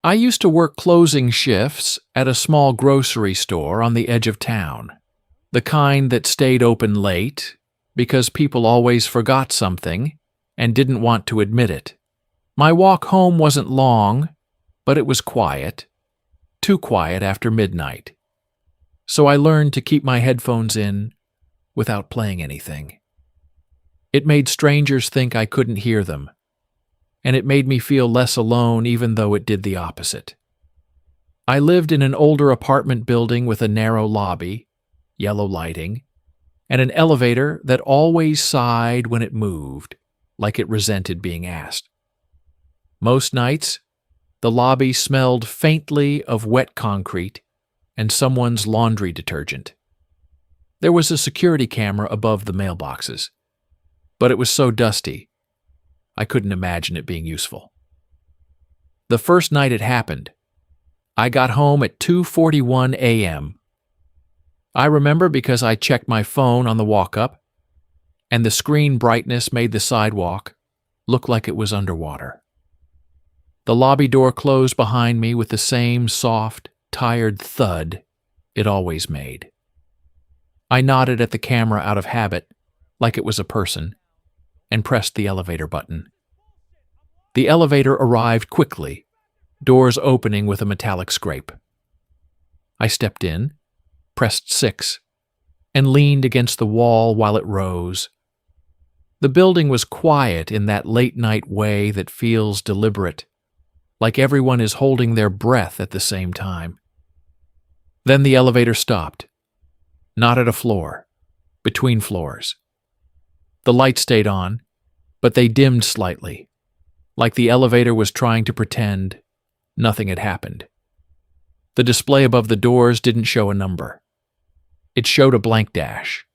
I used to work closing shifts at a small grocery store on the edge of town, the kind that stayed open late because people always forgot something and didn't want to admit it. My walk home wasn't long, but it was quiet, too quiet after midnight. So I learned to keep my headphones in without playing anything. It made strangers think I couldn't hear them, and it made me feel less alone even though it did the opposite. I lived in an older apartment building with a narrow lobby, yellow lighting, and an elevator that always sighed when it moved, like it resented being asked. Most nights, the lobby smelled faintly of wet concrete and someone's laundry detergent. There was a security camera above the mailboxes, but it was so dusty, I couldn't imagine it being useful. The first night it happened, I got home at 2:41 a.m. I remember because I checked my phone on the walk up, and the screen brightness made the sidewalk look like it was underwater. The lobby door closed behind me with the same soft, tired thud it always made. I nodded at the camera out of habit, like it was a person, and pressed the elevator button. The elevator arrived quickly, doors opening with a metallic scrape. I stepped in, pressed 6, and leaned against the wall while it rose. The building was quiet in that late-night way that feels deliberate, like everyone is holding their breath at the same time. Then the elevator stopped, not at a floor, between floors. The lights stayed on, but they dimmed slightly, like the elevator was trying to pretend nothing had happened. The display above the doors didn't show a number. It showed a blank dash.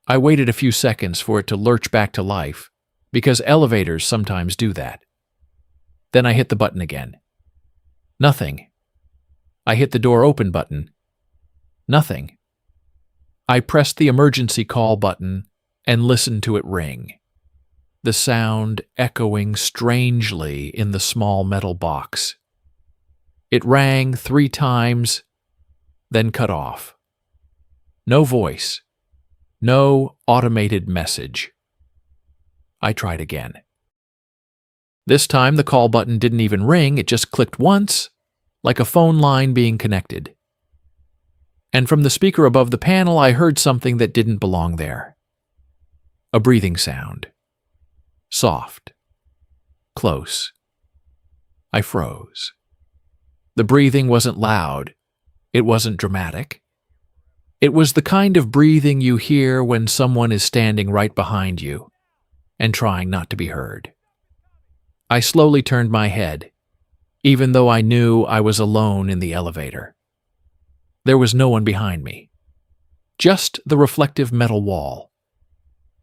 I waited a few seconds for it to lurch back to life, because elevators sometimes do that. Then I hit the button again. Nothing. I hit the door open button. Nothing. I pressed the emergency call button and listened to it ring, the sound echoing strangely in the small metal box. It rang 3 times, then cut off. No voice. No automated message. I tried again. This time the call button didn't even ring, it just clicked once, like a phone line being connected. And from the speaker above the panel I heard something that didn't belong there. A breathing sound. Soft. Close. I froze. The breathing wasn't loud. It wasn't dramatic. It was the kind of breathing you hear when someone is standing right behind you and trying not to be heard. I slowly turned my head, even though I knew I was alone in the elevator. There was no one behind me, just the reflective metal wall.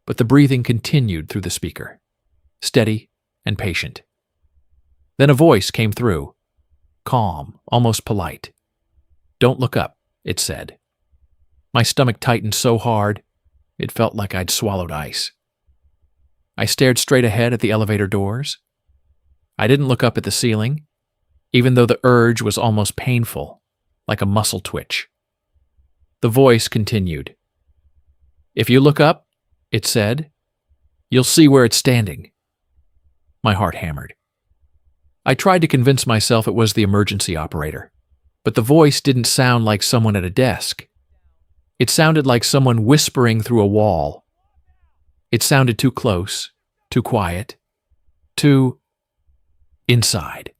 But the breathing continued through the speaker, steady and patient. Then a voice came through, calm, almost polite. "Don't look up," it said. My stomach tightened so hard, it felt like I'd swallowed ice. I stared straight ahead at the elevator doors. I didn't look up at the ceiling, even though the urge was almost painful, like a muscle twitch. The voice continued. "If you look up," it said, "you'll see where it's standing." My heart hammered. I tried to convince myself it was the emergency operator, but the voice didn't sound like someone at a desk. It sounded like someone whispering through a wall. It sounded too close, too quiet, too inside.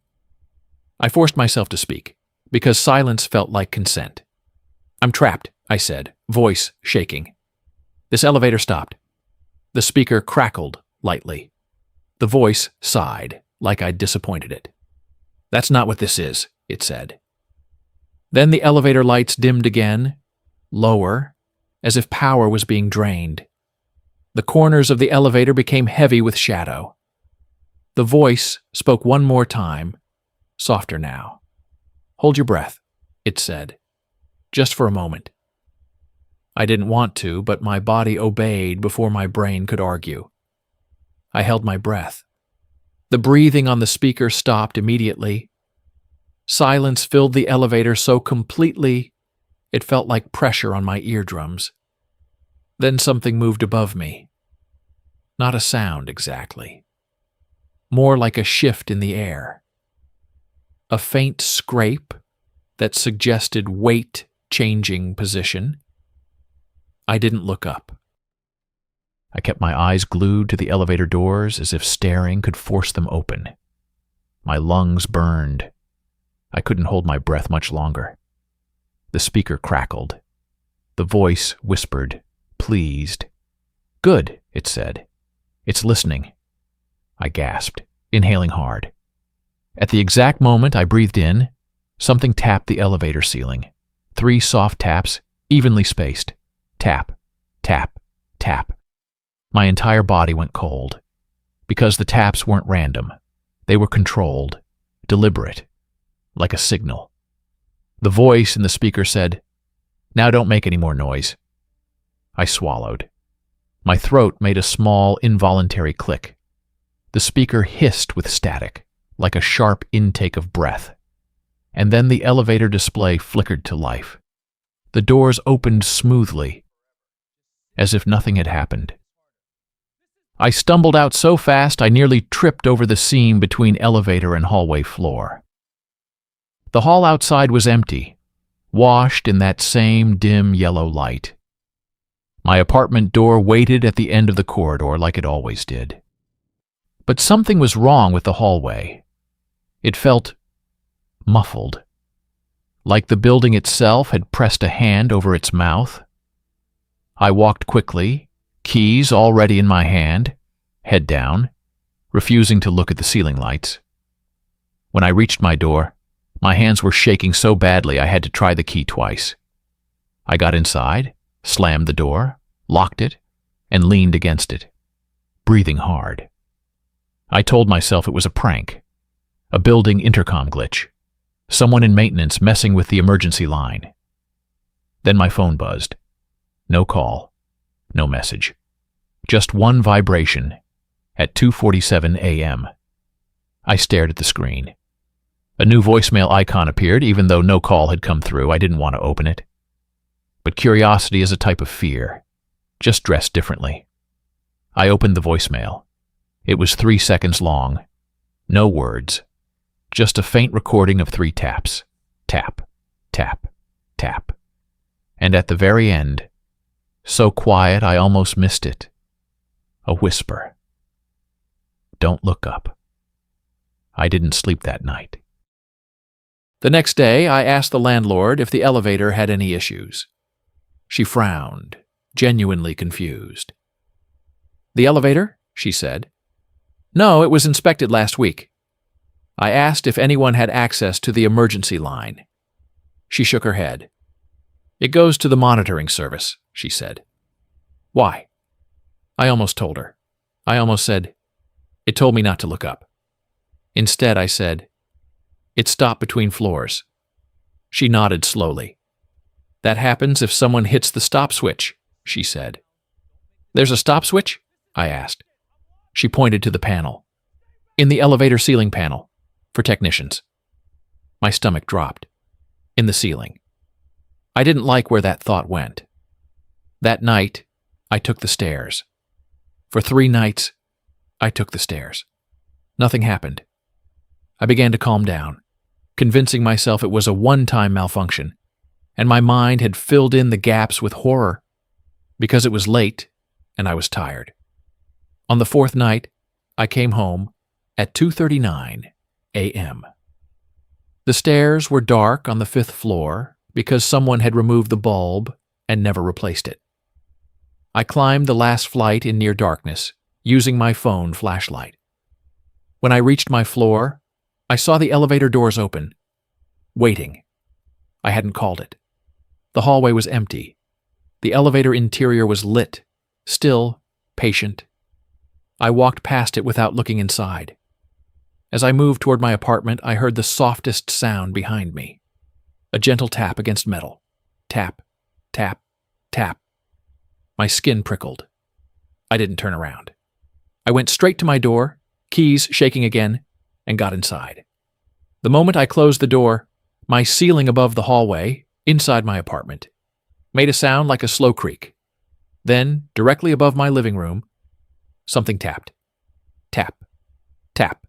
I forced myself to speak, because silence felt like consent. "I'm trapped," I said, voice shaking. This elevator stopped. The speaker crackled lightly. The voice sighed, like I'd disappointed it. "That's not what this is," it said. Then the elevator lights dimmed again, lower, as if power was being drained. The corners of the elevator became heavy with shadow. The voice spoke one more time, softer now. "Hold your breath," it said, "just for a moment." I didn't want to, but my body obeyed before my brain could argue. I held my breath. The breathing on the speaker stopped immediately, Silence filled the elevator so completely it felt like pressure on my eardrums. Then something moved above me. Not a sound exactly. More like a shift in the air. A faint scrape that suggested weight changing position. I didn't look up. I kept my eyes glued to the elevator doors as if staring could force them open. My lungs burned. I couldn't hold my breath much longer. The speaker crackled. The voice whispered, pleased. Good, it said. It's listening. I gasped, inhaling hard. At the exact moment I breathed in, something tapped the elevator ceiling. 3 soft taps, evenly spaced. Tap, tap, tap. My entire body went cold. Because the taps weren't random. They were controlled, deliberate, like a signal. The voice in the speaker said, "Now don't make any more noise." I swallowed. My throat made a small, involuntary click. The speaker hissed with static, like a sharp intake of breath. And then the elevator display flickered to life. The doors opened smoothly, as if nothing had happened. I stumbled out so fast I nearly tripped over the seam between elevator and hallway floor. The hall outside was empty, washed in that same dim yellow light. My apartment door waited at the end of the corridor like it always did. But something was wrong with the hallway. It felt muffled, like the building itself had pressed a hand over its mouth. I walked quickly, keys already in my hand, head down, refusing to look at the ceiling lights. When I reached my door, my hands were shaking so badly I had to try the key twice. I got inside, slammed the door, locked it, and leaned against it, breathing hard. I told myself it was a prank, a building intercom glitch, someone in maintenance messing with the emergency line. Then my phone buzzed. No call, no message. Just one vibration at 2:47 a.m. I stared at the screen. A new voicemail icon appeared, even though no call had come through. I didn't want to open it. But curiosity is a type of fear, just dressed differently. I opened the voicemail. It was 3 seconds long. No words. Just a faint recording of 3 taps. Tap, tap, tap. And at the very end, so quiet I almost missed it, a whisper. Don't look up. I didn't sleep that night. The next day, I asked the landlord if the elevator had any issues. She frowned, genuinely confused. "The elevator?" she said. "No, it was inspected last week." I asked if anyone had access to the emergency line. She shook her head. "It goes to the monitoring service," she said. "Why?" I almost told her. I almost said, "It told me not to look up." Instead, I said, "It stopped between floors." She nodded slowly. "That happens if someone hits the stop switch," she said. "There's a stop switch?" I asked. She pointed to the panel. "In the elevator ceiling panel, for technicians." My stomach dropped. In the ceiling. I didn't like where that thought went. That night, I took the stairs. For 3 nights, I took the stairs. Nothing happened. I began to calm down, convincing myself it was a one-time malfunction, and my mind had filled in the gaps with horror, because it was late and I was tired. On the 4th night, I came home at 2:39 a.m. The stairs were dark on the 5th floor because someone had removed the bulb and never replaced it. I climbed the last flight in near darkness, using my phone flashlight. When I reached my floor, I saw the elevator doors open, waiting. I hadn't called it. The hallway was empty. The elevator interior was lit, still, patient. I walked past it without looking inside. As I moved toward my apartment, I heard the softest sound behind me. A gentle tap against metal. Tap, tap, tap. My skin prickled. I didn't turn around. I went straight to my door, keys shaking again, and got inside. The moment I closed the door, my ceiling above the hallway, inside my apartment, made a sound like a slow creak. Then, directly above my living room, something tapped. Tap, tap,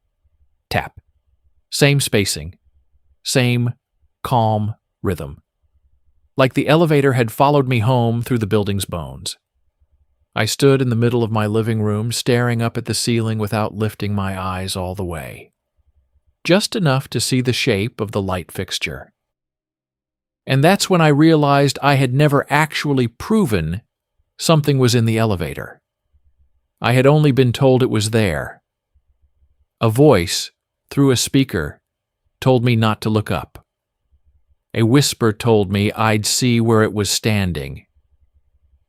tap. Same spacing, same calm rhythm. Like the elevator had followed me home through the building's bones. I stood in the middle of my living room, staring up at the ceiling without lifting my eyes all the way. Just enough to see the shape of the light fixture. And that's when I realized I had never actually proven something was in the elevator. I had only been told it was there. A voice, through a speaker, told me not to look up. A whisper told me I'd see where it was standing.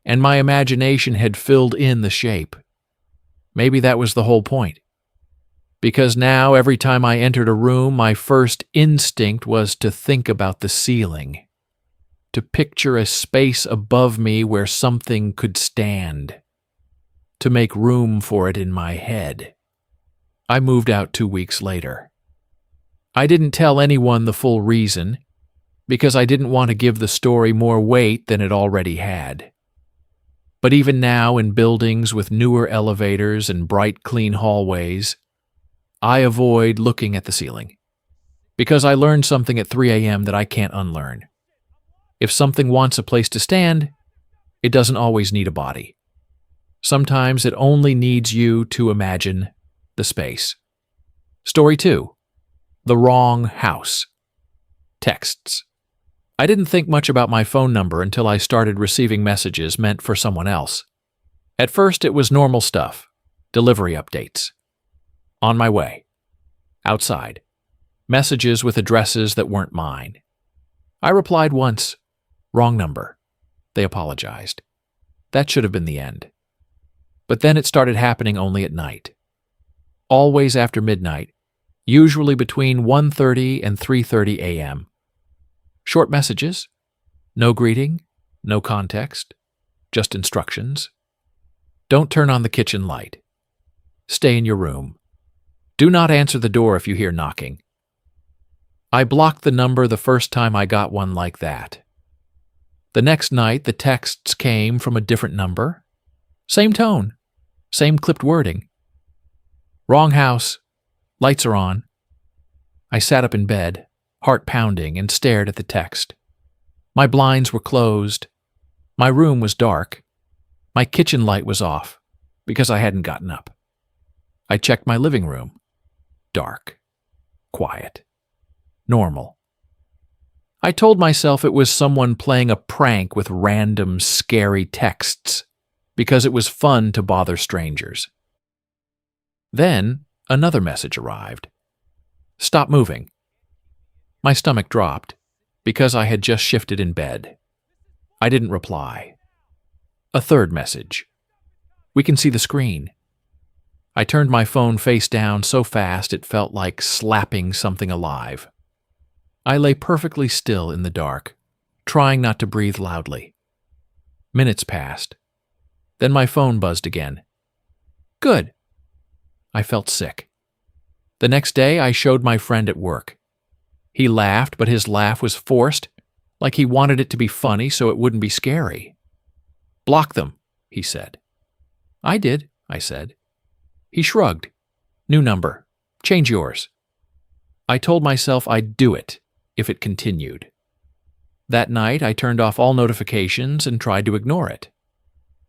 And my imagination had filled in the shape. Maybe that was the whole point. Because now, every time I entered a room, my first instinct was to think about the ceiling. To picture a space above me where something could stand. To make room for it in my head. I moved out 2 weeks later. I didn't tell anyone the full reason, because I didn't want to give the story more weight than it already had. But even now, in buildings with newer elevators and bright, clean hallways, I avoid looking at the ceiling. Because I learned something at 3 a.m. that I can't unlearn. If something wants a place to stand, it doesn't always need a body. Sometimes it only needs you to imagine the space. Story 2. The wrong house. Texts. I didn't think much about my phone number until I started receiving messages meant for someone else. At first, it was normal stuff. Delivery updates. On my way. Outside. Messages with addresses that weren't mine. I replied once. Wrong number. They apologized. That should have been the end. But then it started happening only at night. Always after midnight, usually between 1:30 and 3:30 a.m. Short messages, no greeting, no context, just instructions. Don't turn on the kitchen light. Stay in your room. Do not answer the door if you hear knocking. I blocked the number the first time I got one like that. The next night, the texts came from a different number. Same tone, same clipped wording. Wrong house. Lights are on. I sat up in bed, heart pounding, and stared at the text. My blinds were closed. My room was dark. My kitchen light was off, because I hadn't gotten up. I checked my living room. Dark. Quiet. Normal. I told myself it was someone playing a prank with random, scary texts, because it was fun to bother strangers. Then, another message arrived. Stop moving. My stomach dropped, because I had just shifted in bed. I didn't reply. A third message. We can see the screen. I turned my phone face down so fast it felt like slapping something alive. I lay perfectly still in the dark, trying not to breathe loudly. Minutes passed. Then my phone buzzed again. Good. I felt sick. The next day, I showed my friend at work. He laughed, but his laugh was forced, like he wanted it to be funny so it wouldn't be scary. Block them, he said. I did, I said. He shrugged. New number. Change yours. I told myself I'd do it if it continued. That night, I turned off all notifications and tried to ignore it.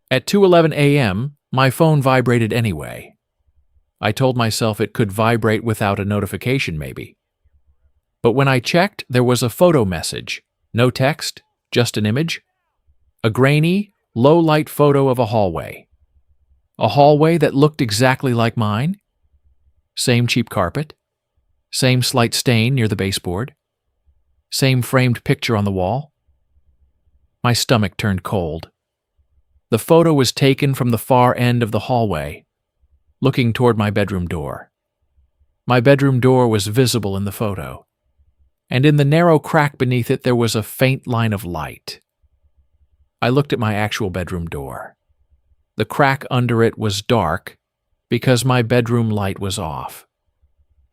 At 2:11 a.m., my phone vibrated anyway. I told myself it could vibrate without a notification, maybe. But when I checked, there was a photo message. No text, just an image. A grainy, low-light photo of a hallway. A hallway that looked exactly like mine. Same cheap carpet. Same slight stain near the baseboard. Same framed picture on the wall. My stomach turned cold. The photo was taken from the far end of the hallway, looking toward my bedroom door. My bedroom door was visible in the photo, and in the narrow crack beneath it there was a faint line of light. I looked at my actual bedroom door. The crack under it was dark because my bedroom light was off.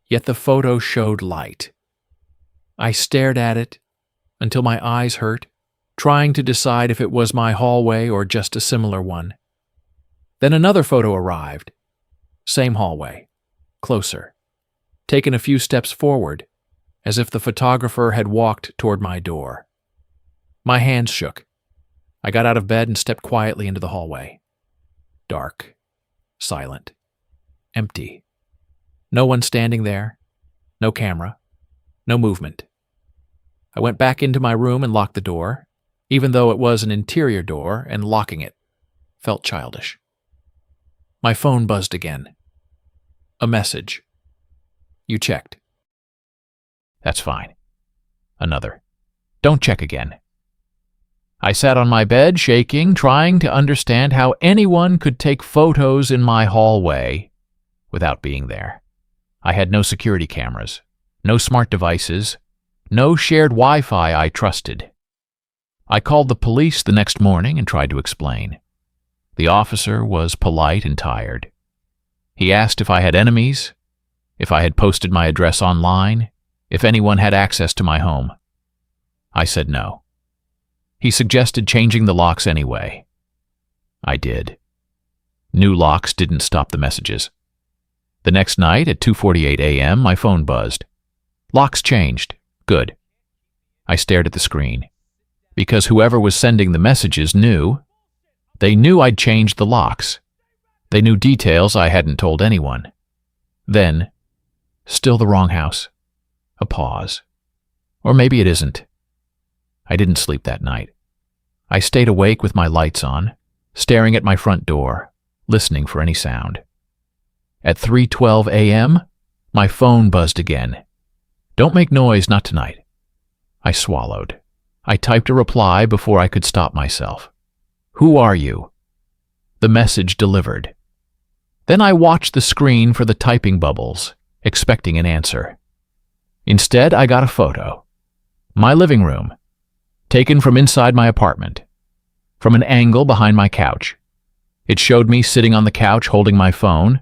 Yet the photo showed light. I stared at it until my eyes hurt, trying to decide if it was my hallway or just a similar one. Then another photo arrived. Same hallway, closer, taken a few steps forward, as if the photographer had walked toward my door. My hands shook. I got out of bed and stepped quietly into the hallway. Dark, silent, empty. No one standing there, no camera, no movement. I went back into my room and locked the door, even though it was an interior door, and locking it felt childish. My phone buzzed again. A message. You checked. That's fine. Another. Don't check again. I sat on my bed, shaking, trying to understand how anyone could take photos in my hallway without being there. I had no security cameras, no smart devices, no shared Wi-Fi I trusted. I called the police the next morning and tried to explain. The officer was polite and tired. He asked if I had enemies, if I had posted my address online, if anyone had access to my home. I said no. He suggested changing the locks anyway. I did. New locks didn't stop the messages. The next night at 2:48 a.m., my phone buzzed. Locks changed. Good. I stared at the screen. Because whoever was sending the messages knew. They knew I'd changed the locks. They knew details I hadn't told anyone. Then, still the wrong house. A pause. Or maybe it isn't. I didn't sleep that night. I stayed awake with my lights on, staring at my front door, listening for any sound. At 3:12 a.m., my phone buzzed again. Don't make noise, not tonight. I swallowed. I typed a reply before I could stop myself. Who are you? The message delivered. Then I watched the screen for the typing bubbles, expecting an answer. Instead, I got a photo. My living room, taken from inside my apartment, from an angle behind my couch. It showed me sitting on the couch holding my phone,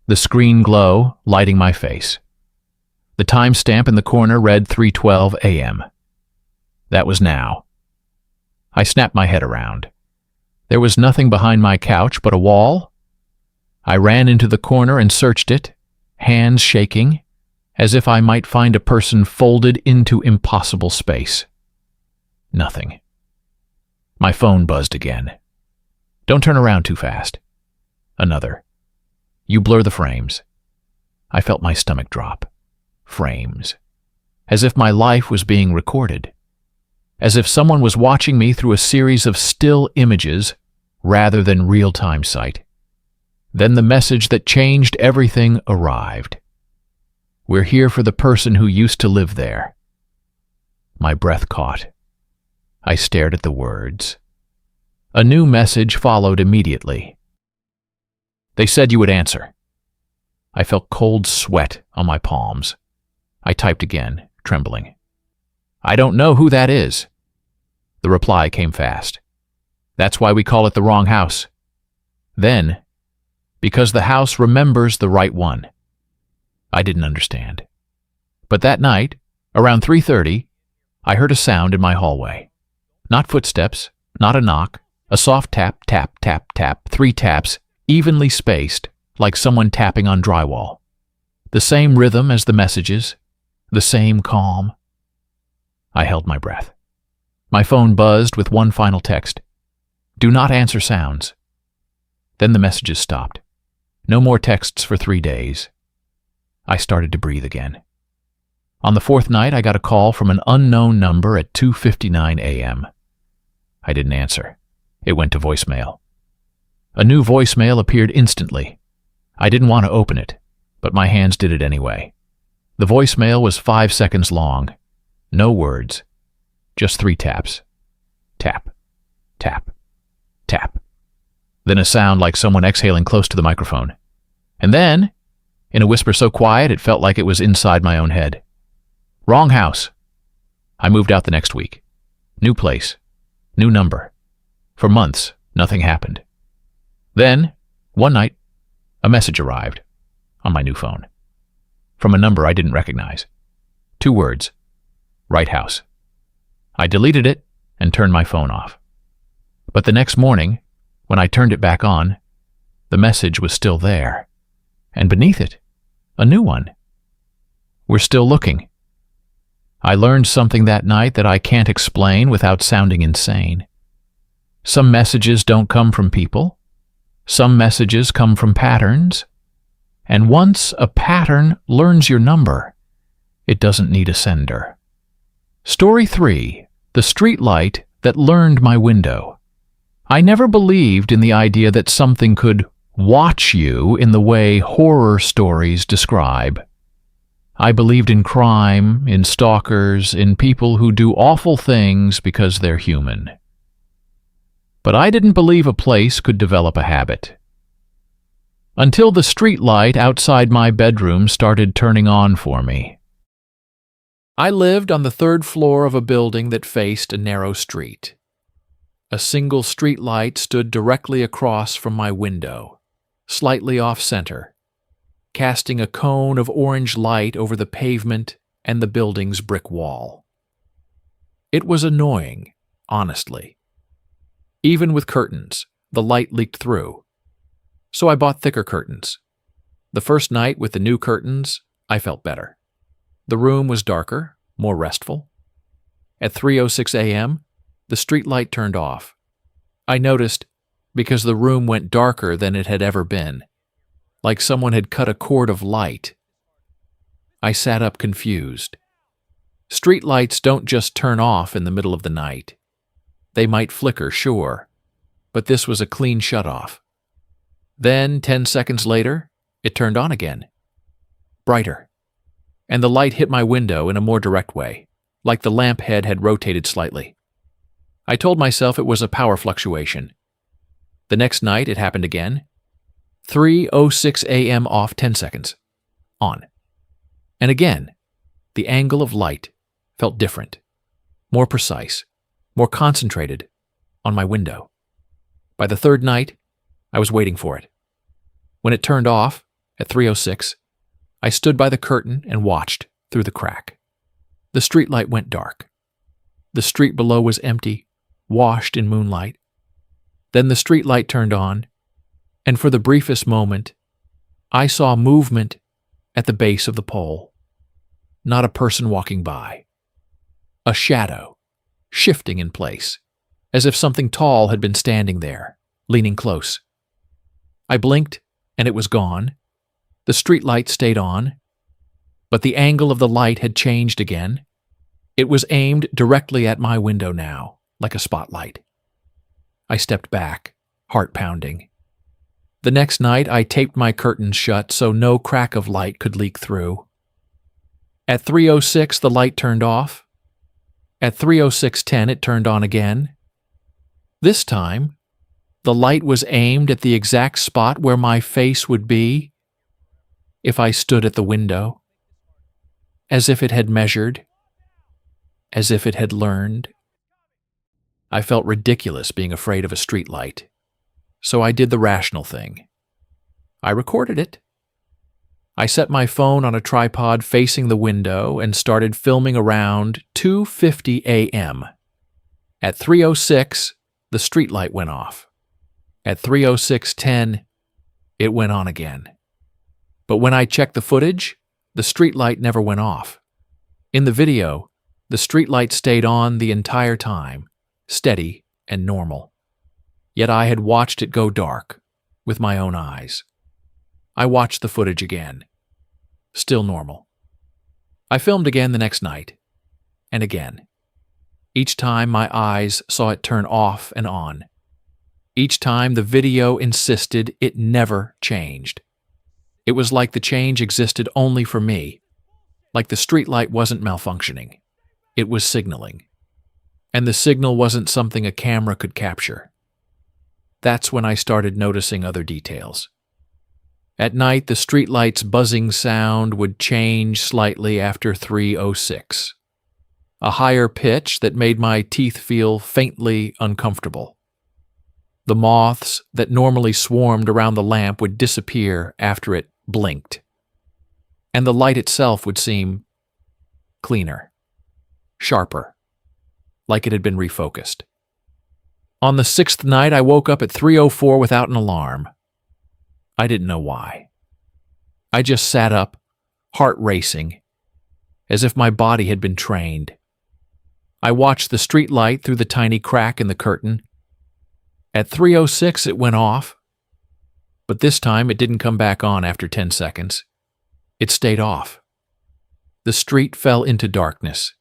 the screen glow lighting my face. The timestamp in the corner read 3:12 a.m. That was now. I snapped my head around. There was nothing behind my couch but a wall. I ran into the corner and searched it, hands shaking, as if I might find a person folded into impossible space. Nothing. My phone buzzed again. Don't turn around too fast. Another. You blur the frames. I felt my stomach drop. Frames. As if my life was being recorded. As if someone was watching me through a series of still images rather than real-time sight. Then the message that changed everything arrived. We're here for the person who used to live there. My breath caught. I stared at the words. A new message followed immediately. They said you would answer. I felt cold sweat on my palms. I typed again, trembling. I don't know who that is. The reply came fast. That's why we call it the wrong house. Then, because the house remembers the right one. I didn't understand. But that night, around 3:30, I heard a sound in my hallway. Not footsteps, not a knock, a soft tap, tap, tap, tap, 3 taps, evenly spaced, like someone tapping on drywall. The same rhythm as the messages, the same calm. I held my breath. My phone buzzed with one final text. Do not answer sounds. Then the messages stopped. No more texts for 3 days. I started to breathe again. On the 4th night, I got a call from an unknown number at 2:59 a.m. I didn't answer. It went to voicemail. A new voicemail appeared instantly. I didn't want to open it, but my hands did it anyway. The voicemail was 5 seconds long. No words. Just 3 taps. Tap, tap, tap. Then a sound like someone exhaling close to the microphone. And then, in a whisper so quiet it felt like it was inside my own head. Wrong house. I moved out the next week. New place. New number. For months, nothing happened. Then, one night, a message arrived on my new phone. From a number I didn't recognize. 2 words. Right house. I deleted it and turned my phone off. But the next morning, when I turned it back on, the message was still there. And beneath it, a new one. We're still looking. I learned something that night that I can't explain without sounding insane. Some messages don't come from people. Some messages come from patterns. And once a pattern learns your number, it doesn't need a sender. Story 3. The street light that learned my window. I never believed in the idea that something could watch you in the way horror stories describe. I believed in crime, in stalkers, in people who do awful things because they're human. But I didn't believe a place could develop a habit. Until the street light outside my bedroom started turning on for me. I lived on the 3rd floor of a building that faced a narrow street. A single street light stood directly across from my window, slightly off-center, casting a cone of orange light over the pavement and the building's brick wall. It was annoying, honestly. Even with curtains, the light leaked through. So I bought thicker curtains. The first night with the new curtains, I felt better. The room was darker, more restful. At 3:06 a.m., the street light turned off. I noticed because the room went darker than it had ever been, like someone had cut a cord of light. I sat up confused. Street lights don't just turn off in the middle of the night. They might flicker, sure, but this was a clean shut-off. Then, 10 seconds later, it turned on again. Brighter. And the light hit my window in a more direct way, like the lamp head had rotated slightly. I told myself it was a power fluctuation. The next night, it happened again. 3:06 a.m. off 10 seconds. On. And again, the angle of light felt different, more precise, more concentrated on my window. By the 3rd night, I was waiting for it. When it turned off, at 3:06, I stood by the curtain and watched through the crack. The streetlight went dark. The street below was empty, washed in moonlight. Then the streetlight turned on, and for the briefest moment, I saw movement at the base of the pole. Not a person walking by. A shadow, shifting in place, as if something tall had been standing there, leaning close. I blinked, and it was gone. The streetlight stayed on, but the angle of the light had changed again. It was aimed directly at my window now, like a spotlight. I stepped back, heart pounding. The next night, I taped my curtains shut so no crack of light could leak through. At 3:06, the light turned off. At 3:06:10, it turned on again. This time, the light was aimed at the exact spot where my face would be if I stood at the window, as if it had measured, as if it had learned. I felt ridiculous being afraid of a streetlight, so I did the rational thing. I recorded it. I set my phone on a tripod facing the window and started filming around 2:50 a.m. At 3:06, the streetlight went off. At 3:06:10, it went on again. But when I checked the footage, the streetlight never went off. In the video, the streetlight stayed on the entire time, steady and normal. Yet I had watched it go dark with my own eyes. I watched the footage again. Still normal. I filmed again the next night, and again. Each time my eyes saw it turn off and on. Each time the video insisted it never changed. It was like the change existed only for me, like the streetlight wasn't malfunctioning. It was signaling. And the signal wasn't something a camera could capture. That's when I started noticing other details. At night, the streetlight's buzzing sound would change slightly after 3:06. A higher pitch that made my teeth feel faintly uncomfortable. The moths that normally swarmed around the lamp would disappear after it blinked. And the light itself would seem cleaner. sharper, like it had been refocused. On the 6th night, I woke up at 3:04 without an alarm. I didn't know why. I just sat up, heart racing, as if my body had been trained. I watched the street light through the tiny crack in the curtain. At 3:06, it went off, but this time it didn't come back on after 10 seconds. It stayed off. The street fell into darkness,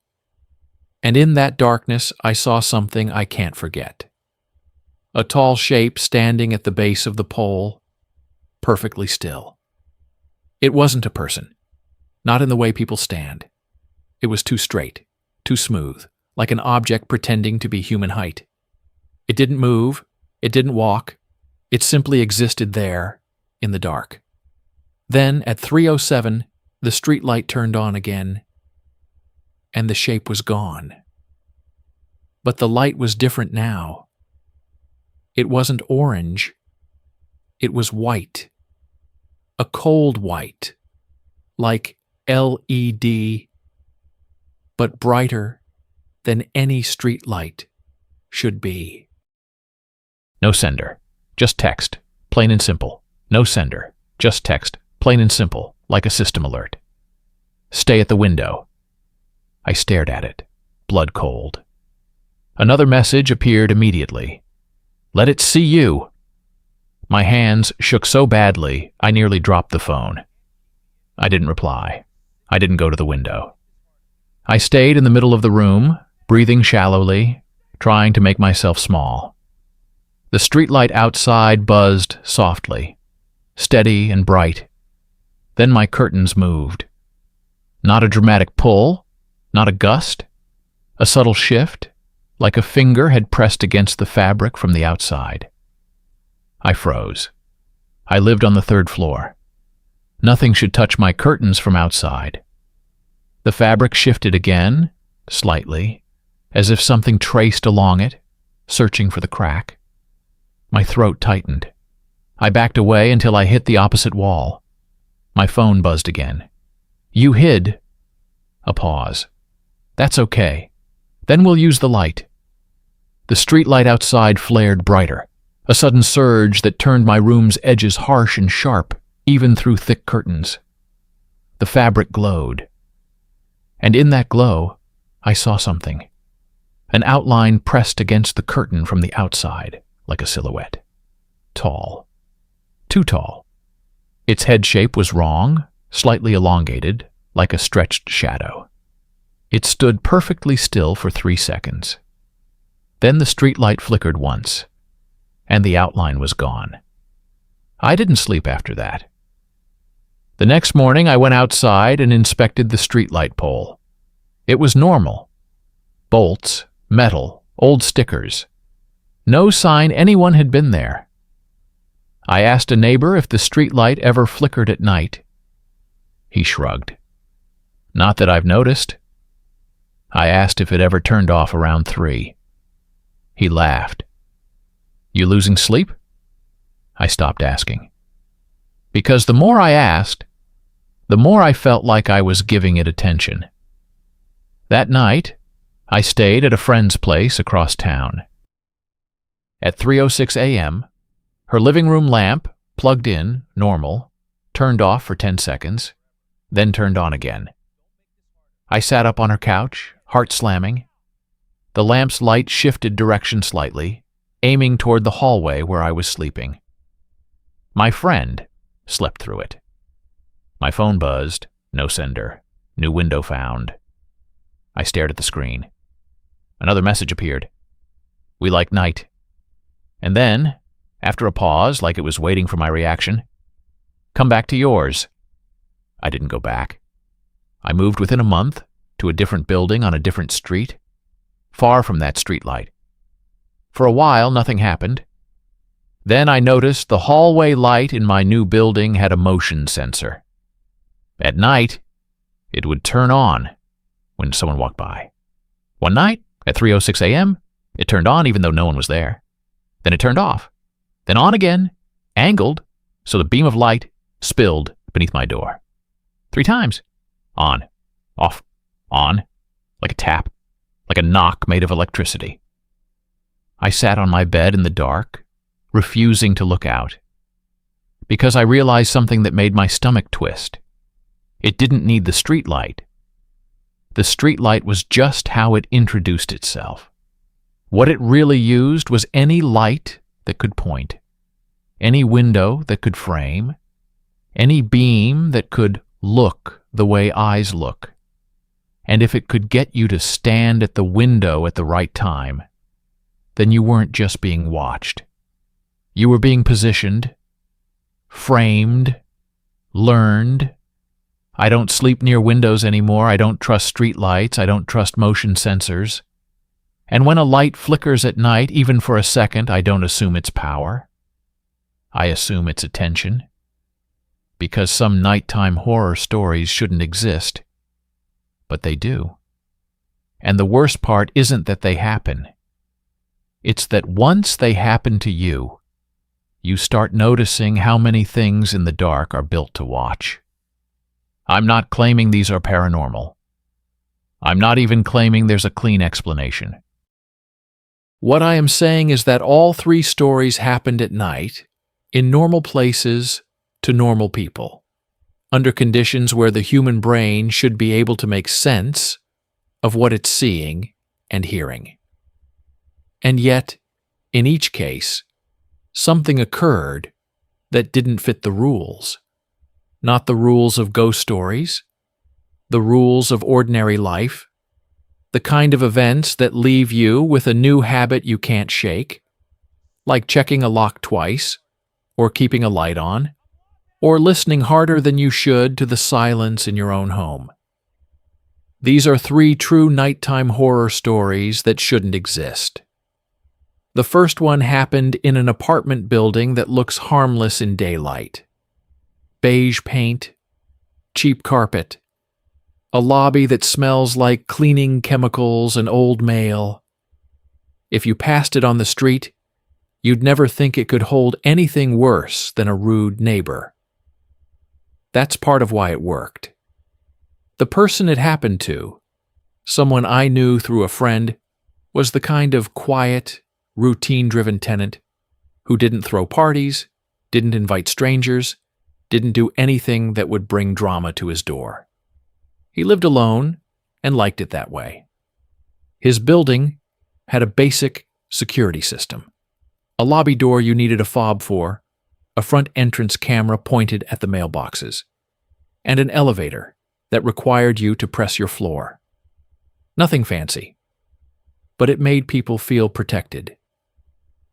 and in that darkness I saw something I can't forget. A tall shape standing at the base of the pole, perfectly still. It wasn't a person, not in the way people stand. It was too straight, too smooth, like an object pretending to be human height. It didn't move, it didn't walk, it simply existed there, in the dark. Then, at 3:07, the street light turned on again, and the shape was gone. But the light was different now. It wasn't orange, it was white. A cold white, like LED, but brighter than any street light should be. No sender, just text, plain and simple. No sender, just text, plain and simple, like a system alert. Stay at the window. I stared at it, blood cold. Another message appeared immediately. Let it see you. My hands shook so badly, I nearly dropped the phone. I didn't reply. I didn't go to the window. I stayed in the middle of the room, breathing shallowly, trying to make myself small. The streetlight outside buzzed softly, steady and bright. Then my curtains moved. Not a dramatic pull, not a gust, a subtle shift, like a finger had pressed against the fabric from the outside. I froze. I lived on the 3rd floor. Nothing should touch my curtains from outside. The fabric shifted again, slightly, as if something traced along it, searching for the crack. My throat tightened. I backed away until I hit the opposite wall. My phone buzzed again. You hid. A pause. That's okay. Then we'll use the light. The street light outside flared brighter, a sudden surge that turned my room's edges harsh and sharp, even through thick curtains. The fabric glowed. And in that glow, I saw something. An outline pressed against the curtain from the outside, like a silhouette. Tall. Too tall. Its head shape was wrong, slightly elongated, like a stretched shadow. It stood perfectly still for 3 seconds. Then the streetlight flickered once, and the outline was gone. I didn't sleep after that. The next morning I went outside and inspected the streetlight pole. It was normal. Bolts, metal, old stickers. No sign anyone had been there. I asked a neighbor if the streetlight ever flickered at night. He shrugged. Not that I've noticed. I asked if it ever turned off around 3. He laughed. You losing sleep? I stopped asking. Because the more I asked, the more I felt like I was giving it attention. That night, I stayed at a friend's place across town. At 3:06 a.m., her living room lamp, plugged in, normal, turned off for 10 seconds, then turned on again. I sat up on her couch, heart slamming. The lamp's light shifted direction slightly, aiming toward the hallway where I was sleeping. My friend slept through it. My phone buzzed, no sender, new window found. I stared at the screen. Another message appeared. We like night. And then, after a pause, like it was waiting for my reaction, come back to yours. I didn't go back. I moved within a month to a different building on a different street, far from that streetlight. For a while, nothing happened. Then I noticed the hallway light in my new building had a motion sensor. At night, it would turn on when someone walked by. One night, at 3:06 a.m., it turned on even though no one was there. Then it turned off. Then on again, angled, so the beam of light spilled beneath my door. 3 times. On, off, on, like a tap. like a knock made of electricity. I sat on my bed in the dark, refusing to look out, because I realized something that made my stomach twist. It didn't need the streetlight. The streetlight was just how it introduced itself. What it really used was any light that could point, any window that could frame, any beam that could look the way eyes look. And if it could get you to stand at the window at the right time, then you weren't just being watched. You were being positioned, framed, learned. I don't sleep near windows anymore. I don't trust streetlights. I don't trust motion sensors. And when a light flickers at night, even for a second, I don't assume its power. I assume its attention. Because some nighttime horror stories shouldn't exist. But they do. And the worst part isn't that they happen. It's that once they happen to you, you start noticing how many things in the dark are built to watch. I'm not claiming these are paranormal. I'm not even claiming there's a clean explanation. What I am saying is that all three stories happened at night, in normal places, to normal people, under conditions where the human brain should be able to make sense of what it's seeing and hearing. And yet, in each case, something occurred that didn't fit the rules. Not the rules of ghost stories, the rules of ordinary life, the kind of events that leave you with a new habit you can't shake, like checking a lock twice, or keeping a light on, or listening harder than you should to the silence in your own home. These are three true nighttime horror stories that shouldn't exist. The first one happened in an apartment building that looks harmless in daylight. Beige paint, cheap carpet, a lobby that smells like cleaning chemicals and old mail. If you passed it on the street, you'd never think it could hold anything worse than a rude neighbor. That's part of why it worked. The person it happened to, someone I knew through a friend, was the kind of quiet, routine-driven tenant who didn't throw parties, didn't invite strangers, didn't do anything that would bring drama to his door. He lived alone and liked it that way. His building had a basic security system. A lobby door you needed a fob for, a front entrance camera pointed at the mailboxes, and an elevator that required you to press your floor. Nothing fancy, but it made people feel protected.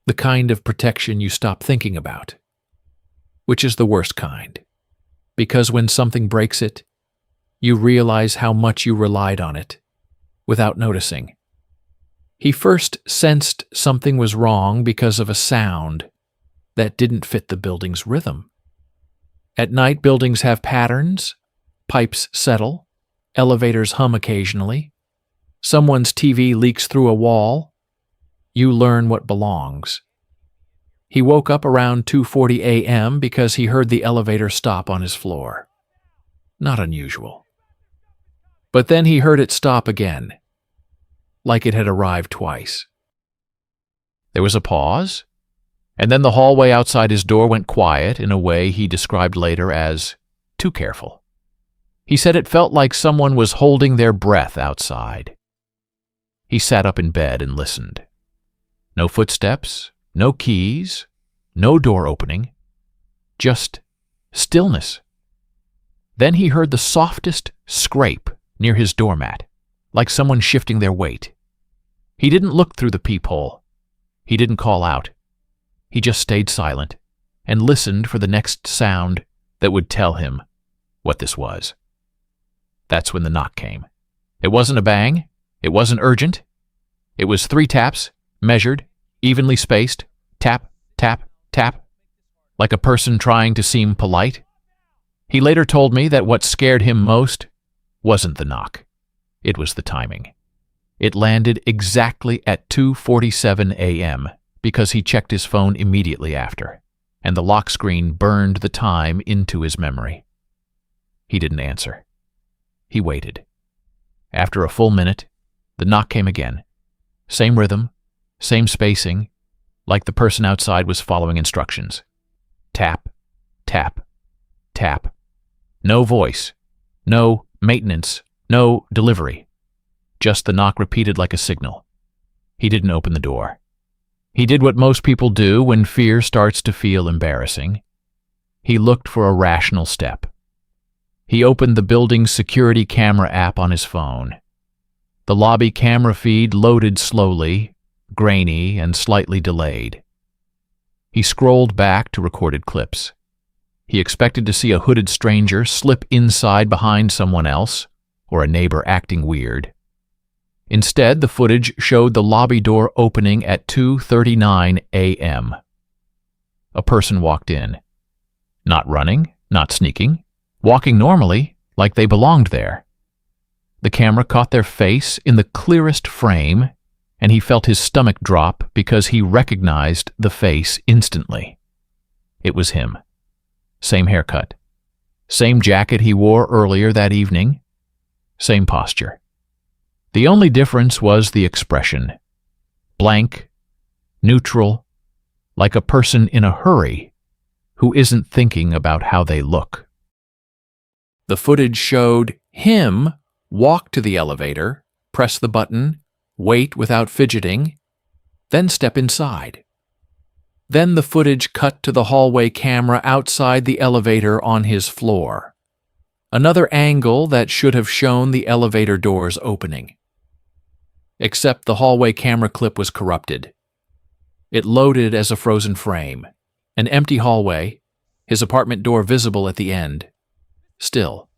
The kind of protection you stop thinking about, which is the worst kind, because when something breaks it, you realize how much you relied on it without noticing. He first sensed something was wrong because of a sound that didn't fit the building's rhythm. At night, buildings have patterns, pipes settle, elevators hum occasionally, someone's TV leaks through a wall. You learn what belongs. He woke up around 2:40 a.m. because he heard the elevator stop on his floor. Not unusual. But then he heard it stop again, like it had arrived twice. There was a pause, and then the hallway outside his door went quiet in a way he described later as too careful. He said it felt like someone was holding their breath outside. He sat up in bed and listened. No footsteps, no keys, no door opening, just stillness. Then he heard the softest scrape near his doormat, like someone shifting their weight. He didn't look through the peephole. He didn't call out. He just stayed silent and listened for the next sound that would tell him what this was. That's when the knock came. It wasn't a bang. It wasn't urgent. It was 3 taps, measured, evenly spaced, tap, tap, tap, like a person trying to seem polite. He later told me that what scared him most wasn't the knock. It was the timing. It landed exactly at 2:47 a.m. because he checked his phone immediately after, and the lock screen burned the time into his memory. He didn't answer. He waited. After a full minute, The knock came again. Same rhythm, same spacing, like the person outside was following instructions. Tap, tap, tap. No voice, no maintenance, no delivery. Just the knock repeated like a signal. He didn't open the door. He did what most people do when fear starts to feel embarrassing. He looked for a rational step. He opened the building's security camera app on his phone. The lobby camera feed loaded slowly, grainy, and slightly delayed. He scrolled back to recorded clips. He expected to see a hooded stranger slip inside behind someone else, or a neighbor acting weird. Instead, the footage showed the lobby door opening at 2:39 a.m. A person walked in. Not running, not sneaking, walking normally, like they belonged there. The camera caught their face in the clearest frame, and he felt his stomach drop because he recognized the face instantly. It was him. Same haircut. Same jacket he wore earlier that evening. Same posture. The only difference was the expression. Blank, neutral, like a person in a hurry who isn't thinking about how they look. The footage showed him walk to the elevator, press the button, wait without fidgeting, then step inside. Then the footage cut to the hallway camera outside the elevator on his floor. Another angle that should have shown the elevator doors opening. Except the hallway camera clip was corrupted. It loaded as a frozen frame. An empty hallway, his apartment door visible at the end. Still.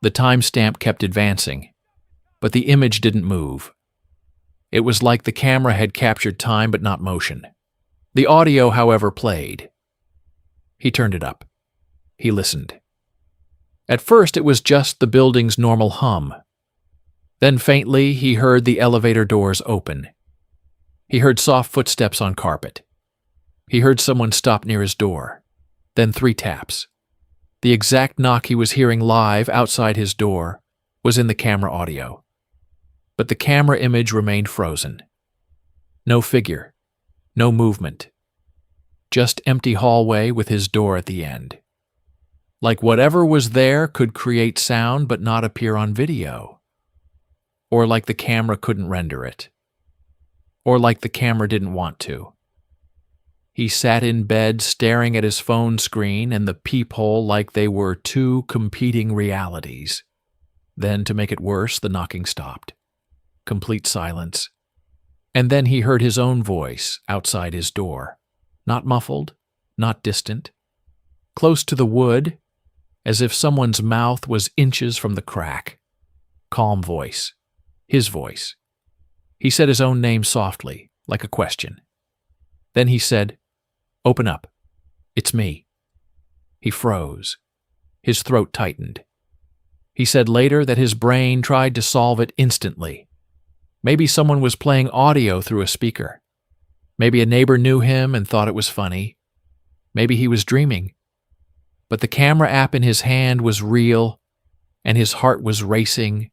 The timestamp kept advancing, but the image didn't move. It was like the camera had captured time but not motion. The audio, however, played. He turned it up. He listened. At first, it was just the building's normal hum. Then faintly, he heard the elevator doors open. He heard soft footsteps on carpet. He heard someone stop near his door. Then 3 taps. The exact knock he was hearing live outside his door was in the camera audio. But the camera image remained frozen. No figure. No movement. Just empty hallway with his door at the end. Like whatever was there could create sound but not appear on video. Or like the camera couldn't render it. Or like the camera didn't want to. He sat in bed staring at his phone screen and the peephole like they were 2 competing realities. Then, to make it worse, the knocking stopped. Complete silence. And then he heard his own voice outside his door. Not muffled, not distant. Close to the wood, as if someone's mouth was inches from the crack. Calm voice. His voice. He said his own name softly, like a question. Then he said, "Open up. It's me." He froze. His throat tightened. He said later that his brain tried to solve it instantly. Maybe someone was playing audio through a speaker. Maybe a neighbor knew him and thought it was funny. Maybe he was dreaming. But the camera app in his hand was real, and his heart was racing,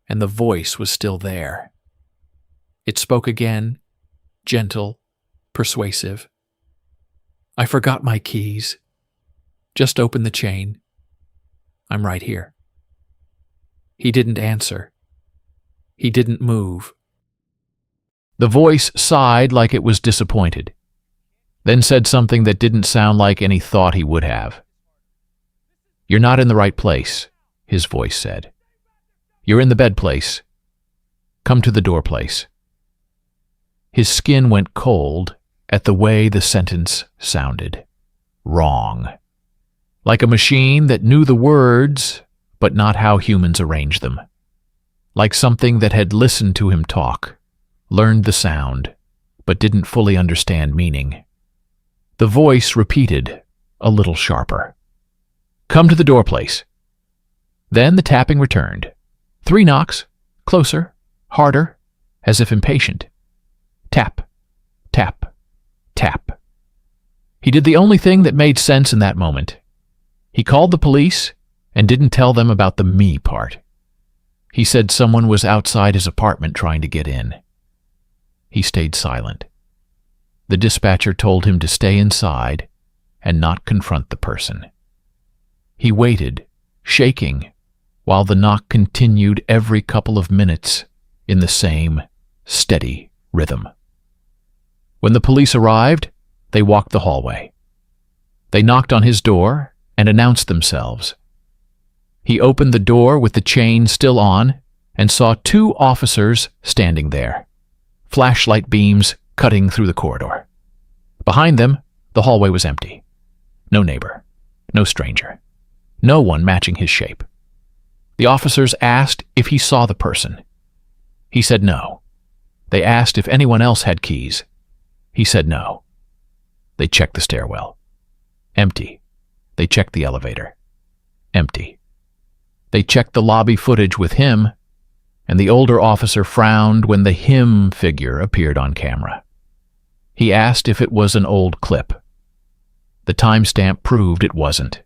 and the voice was still there. It spoke again, gentle, persuasive. "I forgot my keys. Just open the chain. I'm right here." He didn't answer. He didn't move. The voice sighed like it was disappointed, then said something that didn't sound like any thought he would have. "You're not in the right place," his voice said. "You're in the bed place. Come to the door place." His skin went cold at the way the sentence sounded. Wrong. Like a machine that knew the words, but not how humans arrange them. Like something that had listened to him talk, learned the sound, but didn't fully understand meaning. The voice repeated, a little sharper. "Come to the door place." Then the tapping returned. 3 knocks, closer, harder, as if impatient. Tap, tap, tap. He did the only thing that made sense in that moment. He called the police and didn't tell them about the me part. He said someone was outside his apartment trying to get in. He stayed silent. The dispatcher told him to stay inside and not confront the person. He waited, shaking, while the knock continued every couple of minutes in the same steady rhythm. When the police arrived, they walked the hallway. They knocked on his door and announced themselves. He opened the door with the chain still on and saw 2 officers standing there, flashlight beams cutting through the corridor. Behind them, the hallway was empty. No neighbor, no stranger, no one matching his shape. The officers asked if he saw the person. He said no. They asked if anyone else had keys. He said no. They checked the stairwell. Empty. They checked the elevator. Empty. They checked the lobby footage with him, and the older officer frowned when the him figure appeared on camera. He asked if it was an old clip. The timestamp proved it wasn't.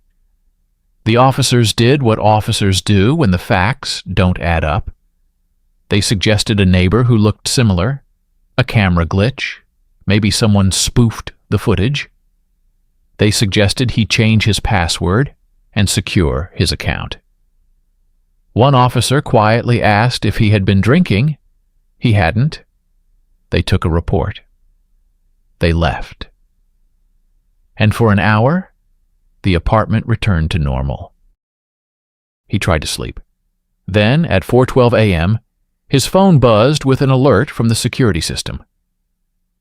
The officers did what officers do when the facts don't add up. They suggested a neighbor who looked similar, a camera glitch, maybe someone spoofed the footage. They suggested he change his password and secure his account. One officer quietly asked if he had been drinking. He hadn't. They took a report. They left. And for an hour, the apartment returned to normal. He tried to sleep. Then, at 4:12 a.m., his phone buzzed with an alert from the security system.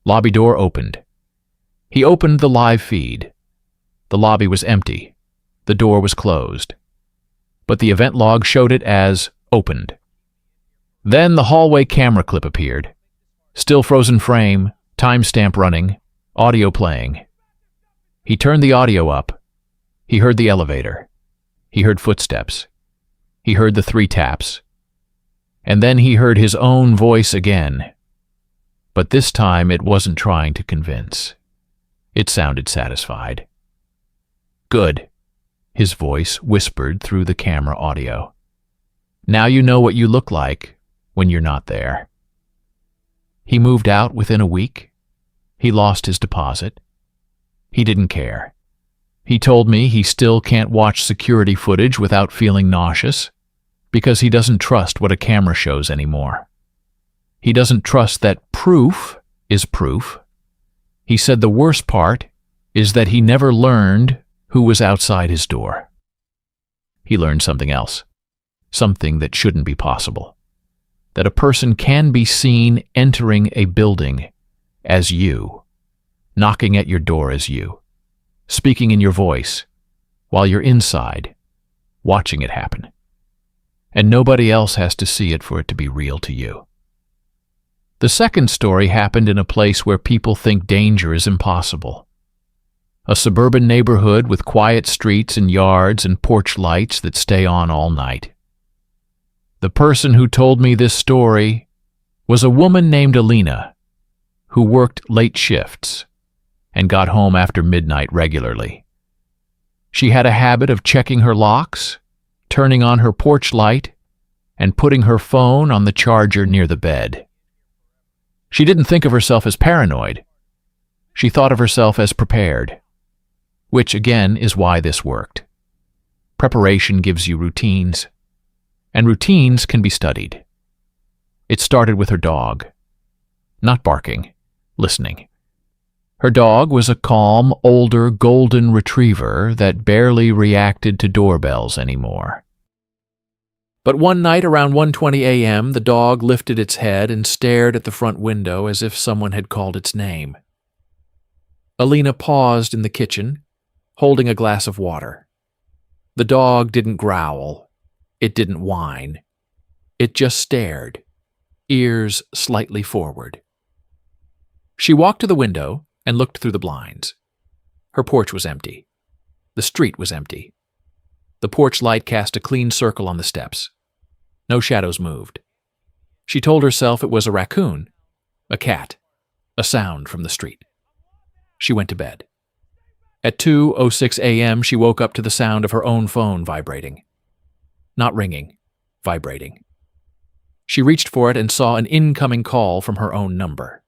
Lobby door opened. He opened the live feed. The lobby was empty. The door was closed. But the event log showed it as opened. Then the hallway camera clip appeared. Still frozen frame, timestamp running, audio playing. He turned the audio up. He heard the elevator. He heard footsteps. He heard the 3 taps. And then he heard his own voice again. But this time it wasn't trying to convince. It sounded satisfied. Good, his voice whispered through the camera audio. Now you know what you look like when you're not there. He moved out within a week. He lost his deposit. He didn't care. He told me he still can't watch security footage without feeling nauseous because he doesn't trust what a camera shows anymore. He doesn't trust that proof is proof. He said the worst part is that he never learned who was outside his door. He learned something else, something that shouldn't be possible, that a person can be seen entering a building as you, knocking at your door as you, speaking in your voice, while you're inside, watching it happen. And nobody else has to see it for it to be real to you. The second story happened in a place where people think danger is impossible. A suburban neighborhood with quiet streets and yards and porch lights that stay on all night. The person who told me this story was a woman named Alina, who worked late shifts and got home after midnight regularly. She had a habit of checking her locks, turning on her porch light, and putting her phone on the charger near the bed. She didn't think of herself as paranoid. She thought of herself as prepared, which again is why this worked. Preparation gives you routines, and routines can be studied. It started with her dog. Not barking, listening. Her dog was a calm, older golden retriever that barely reacted to doorbells anymore. But one night around 1:20 a.m., the dog lifted its head and stared at the front window as if someone had called its name. Alina paused in the kitchen, holding a glass of water. The dog didn't growl. It didn't whine. It just stared, ears slightly forward. She walked to the window and looked through the blinds. Her porch was empty. The street was empty. The porch light cast a clean circle on the steps. No shadows moved. She told herself it was a raccoon, a cat, a sound from the street. She went to bed. At 2:06 a.m., she woke up to the sound of her own phone vibrating. Not ringing, vibrating. She reached for it and saw an incoming call from her own number,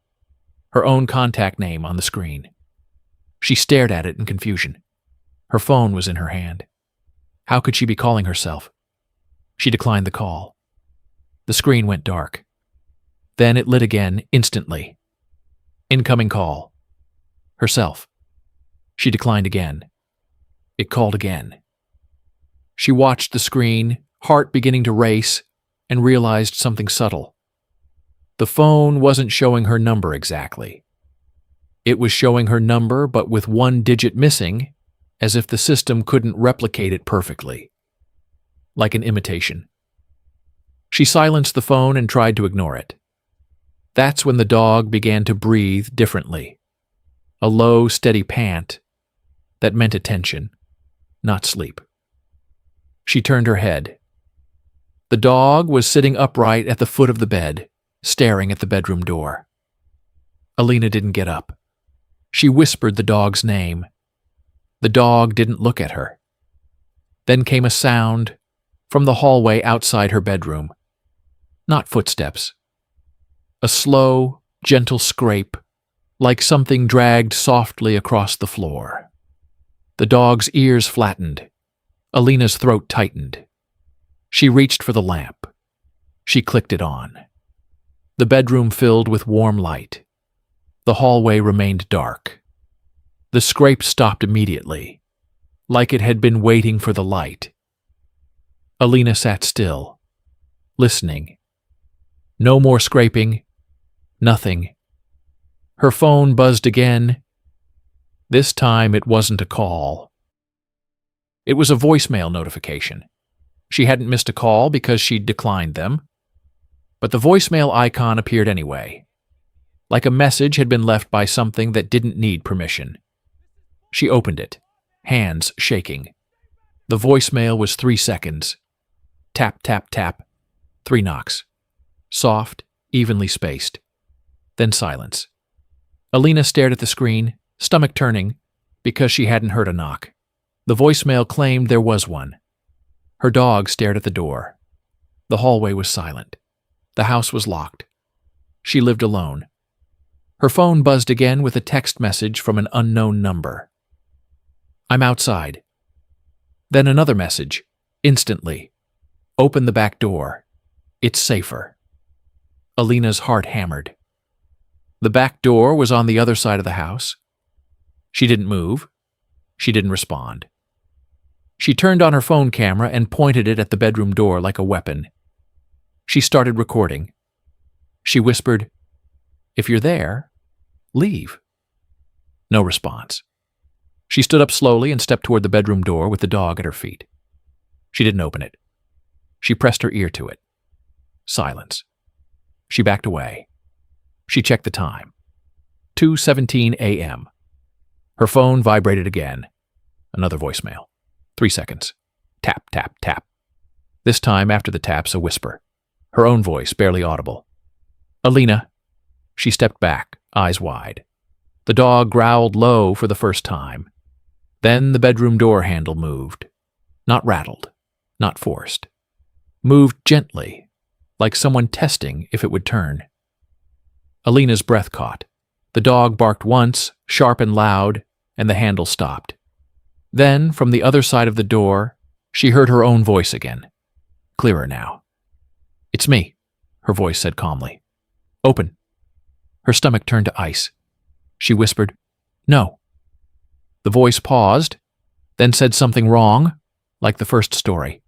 her own contact name on the screen. She stared at it in confusion. Her phone was in her hand. How could she be calling herself? She declined the call. The screen went dark. Then it lit again instantly. Incoming call. Herself. She declined again. It called again. She watched the screen, heart beginning to race, and realized something subtle. The phone wasn't showing her number exactly. It was showing her number, but with one digit missing, as if the system couldn't replicate it perfectly. Like an imitation. She silenced the phone and tried to ignore it. That's when the dog began to breathe differently. A low, steady pant that meant attention, not sleep. She turned her head. The dog was sitting upright at the foot of the bed, staring at the bedroom door. Alina didn't get up. She whispered the dog's name. The dog didn't look at her. Then came a sound from the hallway outside her bedroom. Not footsteps. A slow, gentle scrape, like something dragged softly across the floor. The dog's ears flattened. Alina's throat tightened. She reached for the lamp. She clicked it on. The bedroom filled with warm light. The hallway remained dark. The scrape stopped immediately, like it had been waiting for the light. Alina sat still, listening. No more scraping. Nothing. Her phone buzzed again. This time it wasn't a call. It was a voicemail notification. She hadn't missed a call because she'd declined them. But the voicemail icon appeared anyway, like a message had been left by something that didn't need permission. She opened it, hands shaking. The voicemail was 3 seconds. Tap, tap, tap. 3 knocks. Soft, evenly spaced. Then silence. Alina stared at the screen, stomach turning, because she hadn't heard a knock. The voicemail claimed there was one. Her dog stared at the door. The hallway was silent. The house was locked. She lived alone. Her phone buzzed again with a text message from an unknown number. I'm outside. Then another message, instantly. Open the back door. It's safer. Alina's heart hammered. The back door was on the other side of the house. She didn't move. She didn't respond. She turned on her phone camera and pointed it at the bedroom door like a weapon. She started recording. She whispered, "If you're there, leave." No response. She stood up slowly and stepped toward the bedroom door with the dog at her feet. She didn't open it. She pressed her ear to it. Silence. She backed away. She checked the time. 2:17 a.m. Her phone vibrated again. Another voicemail. 3 seconds. Tap, tap, tap. This time, after the taps, a whisper. Her own voice, barely audible. Alina. She stepped back, eyes wide. The dog growled low for the first time. Then the bedroom door handle moved. Not rattled, not forced. Moved gently, like someone testing if it would turn. Alina's breath caught. The dog barked once, sharp and loud, and the handle stopped. Then, from the other side of the door, she heard her own voice again. Clearer now. It's me, her voice said calmly. Open. Her stomach turned to ice. She whispered, No. The voice paused, then said something wrong, like the first story.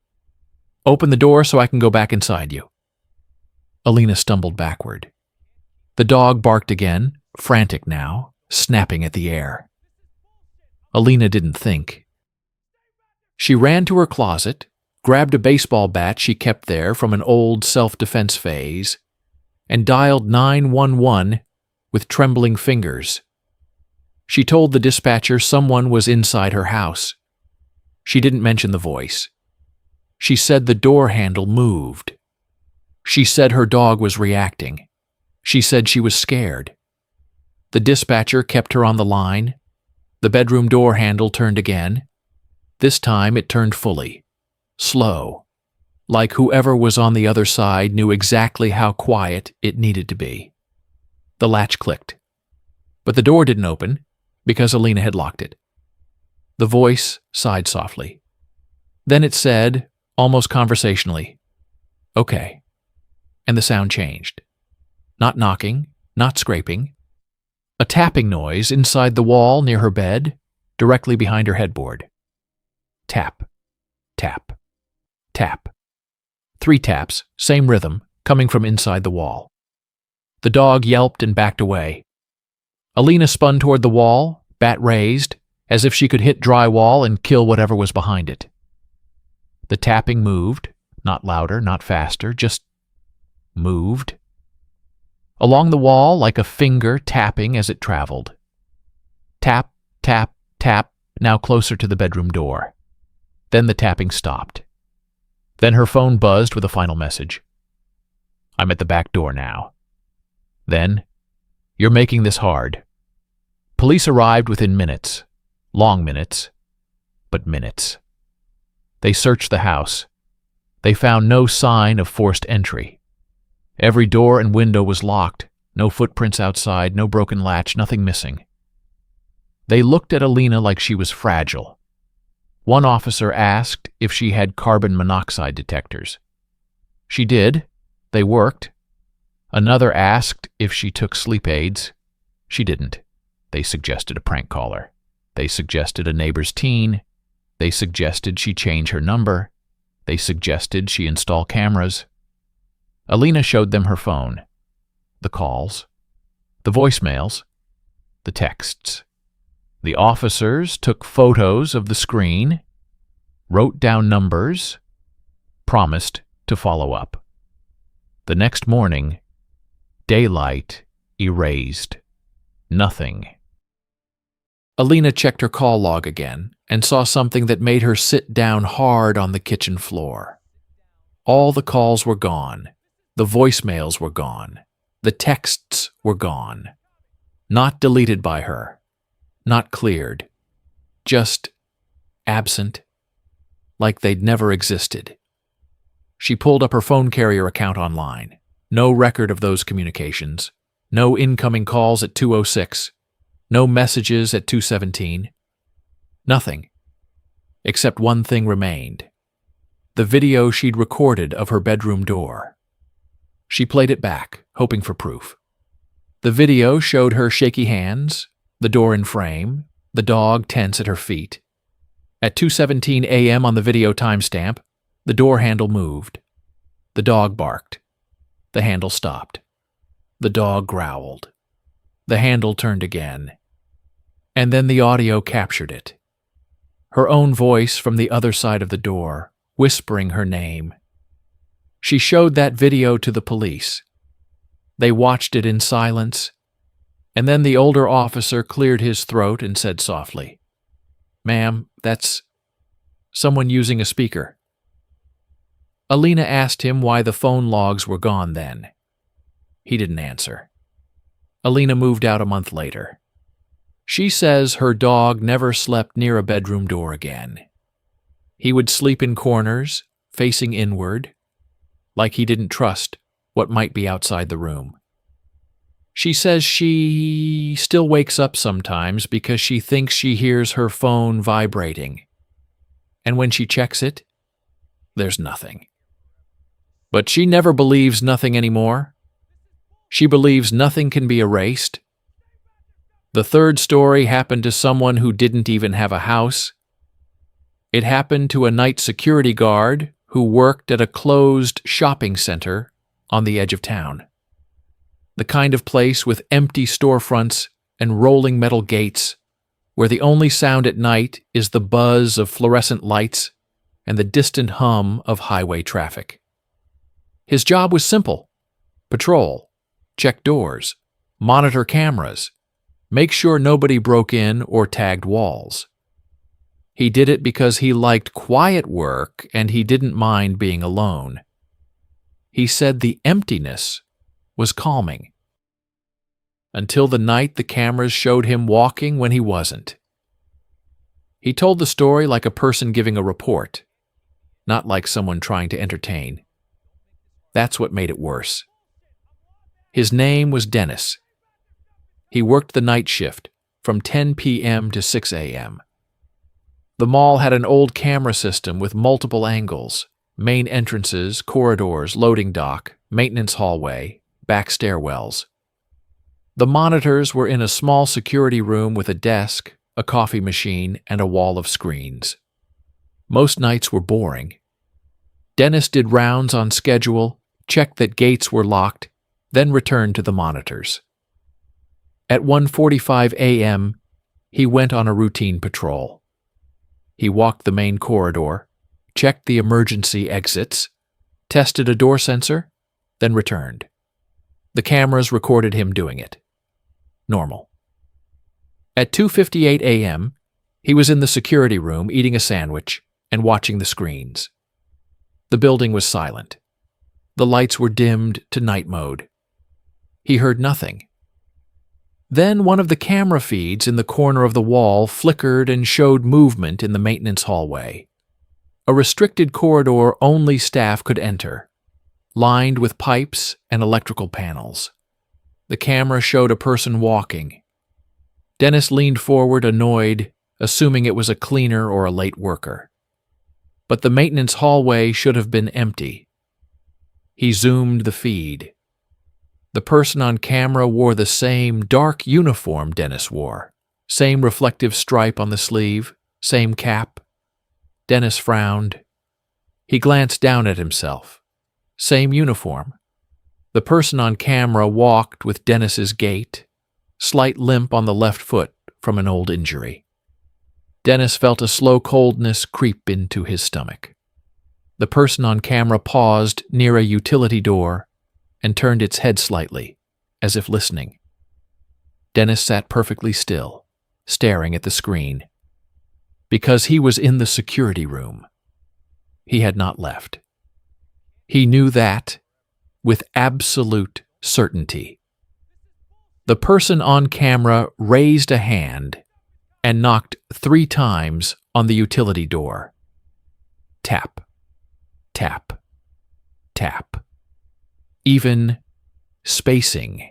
Open the door so I can go back inside you. Alina stumbled backward. The dog barked again, frantic now, snapping at the air. Alina didn't think. She ran to her closet, grabbed a baseball bat she kept there from an old self-defense phase, and dialed 911 with trembling fingers. She told the dispatcher someone was inside her house. She didn't mention the voice. She said the door handle moved. She said her dog was reacting. She said she was scared. The dispatcher kept her on the line. The bedroom door handle turned again. This time it turned fully. Slow. like whoever was on the other side knew exactly how quiet it needed to be. The latch clicked, but the door didn't open because Alina had locked it. The voice sighed softly. Then it said, almost conversationally, "Okay," and the sound changed. Not knocking, not scraping. A tapping noise inside the wall near her bed, directly behind her headboard. Tap, tap, tap. 3 taps, same rhythm, coming from inside the wall. The dog yelped and backed away. Alina spun toward the wall, bat raised, as if she could hit drywall and kill whatever was behind it. The tapping moved, not louder, not faster, just moved. Along the wall like a finger tapping as it traveled. Tap, tap, tap, now closer to the bedroom door. Then the tapping stopped. Then her phone buzzed with a final message. "I'm at the back door now." Then, "You're making this hard." Police arrived within minutes. Long minutes, but minutes. They searched the house. They found no sign of forced entry. Every door and window was locked, no footprints outside, no broken latch, nothing missing. They looked at Alina like she was fragile. One officer asked if she had carbon monoxide detectors. She did. They worked. Another asked if she took sleep aids. She didn't. They suggested a prank caller. They suggested a neighbor's teen. They suggested she change her number. They suggested she install cameras. Alina showed them her phone. The calls. The voicemails. The texts. The officers took photos of the screen, wrote down numbers, promised to follow up. The next morning, daylight erased. Nothing. Alina checked her call log again and saw something that made her sit down hard on the kitchen floor. All the calls were gone. The voicemails were gone. The texts were gone. Not deleted by her. Not cleared. Just absent. Like they'd never existed. She pulled up her phone carrier account online. No record of those communications. No incoming calls at 2:06. No messages at 2:17. Nothing. Except one thing remained. The video she'd recorded of her bedroom door. She played it back, hoping for proof. The video showed her shaky hands, the door in frame, the dog tense at her feet. At 2:17 a.m. on the video timestamp, the door handle moved. The dog barked. The handle stopped. The dog growled. The handle turned again. And then the audio captured it. Her own voice from the other side of the door, whispering her name. She showed that video to the police. They watched it in silence, and then the older officer cleared his throat and said softly, "Ma'am, that's someone using a speaker." Alina asked him why the phone logs were gone then. He didn't answer. Alina moved out a month later. She says her dog never slept near a bedroom door again. He would sleep in corners, facing inward, like he didn't trust what might be outside the room. She says she still wakes up sometimes because she thinks she hears her phone vibrating. And when she checks it, there's nothing. But she never believes nothing anymore. She believes nothing can be erased. The third story happened to someone who didn't even have a house. It happened to a night security guard who worked at a closed shopping center on the edge of town. The kind of place with empty storefronts and rolling metal gates, where the only sound at night is the buzz of fluorescent lights and the distant hum of highway traffic. His job was simple: patrol, check doors, monitor cameras, make sure nobody broke in or tagged walls. He did it because he liked quiet work and he didn't mind being alone. He said the emptiness was calming. Until the night the cameras showed him walking when he wasn't. He told the story like a person giving a report. not like someone trying to entertain. That's what made it worse. His name was Dennis. He worked the night shift from 10 p.m. to 6 a.m. The mall had an old camera system with multiple angles, main entrances, corridors, loading dock, maintenance hallway, back stairwells. The monitors were in a small security room with a desk, a coffee machine, and a wall of screens. Most nights were boring. Dennis did rounds on schedule, checked that gates were locked, then returned to the monitors. At 1:45 a.m., he went on a routine patrol. He walked the main corridor, checked the emergency exits, tested a door sensor, then returned. The cameras recorded him doing it. Normal. At 2:58 a.m., he was in the security room eating a sandwich and watching the screens. The building was silent. The lights were dimmed to night mode. He heard nothing. Then one of the camera feeds in the corner of the wall flickered and showed movement in the maintenance hallway. A restricted corridor only staff could enter, lined with pipes and electrical panels. The camera showed a person walking. Dennis leaned forward, annoyed, assuming it was a cleaner or a late worker. But the maintenance hallway should have been empty. He zoomed the feed. The person on camera wore the same dark uniform Dennis wore, same reflective stripe on the sleeve, same cap. Dennis frowned. He glanced down at himself. Same uniform. The person on camera walked with Dennis's gait, slight limp on the left foot from an old injury. Dennis felt a slow coldness creep into his stomach. The person on camera paused near a utility door and turned its head slightly, as if listening. Dennis sat perfectly still, staring at the screen. Because he was in the security room. He had not left. He knew that with absolute certainty. The person on camera raised a hand and knocked 3 times on the utility door. Tap, tap, tap. Even spacing.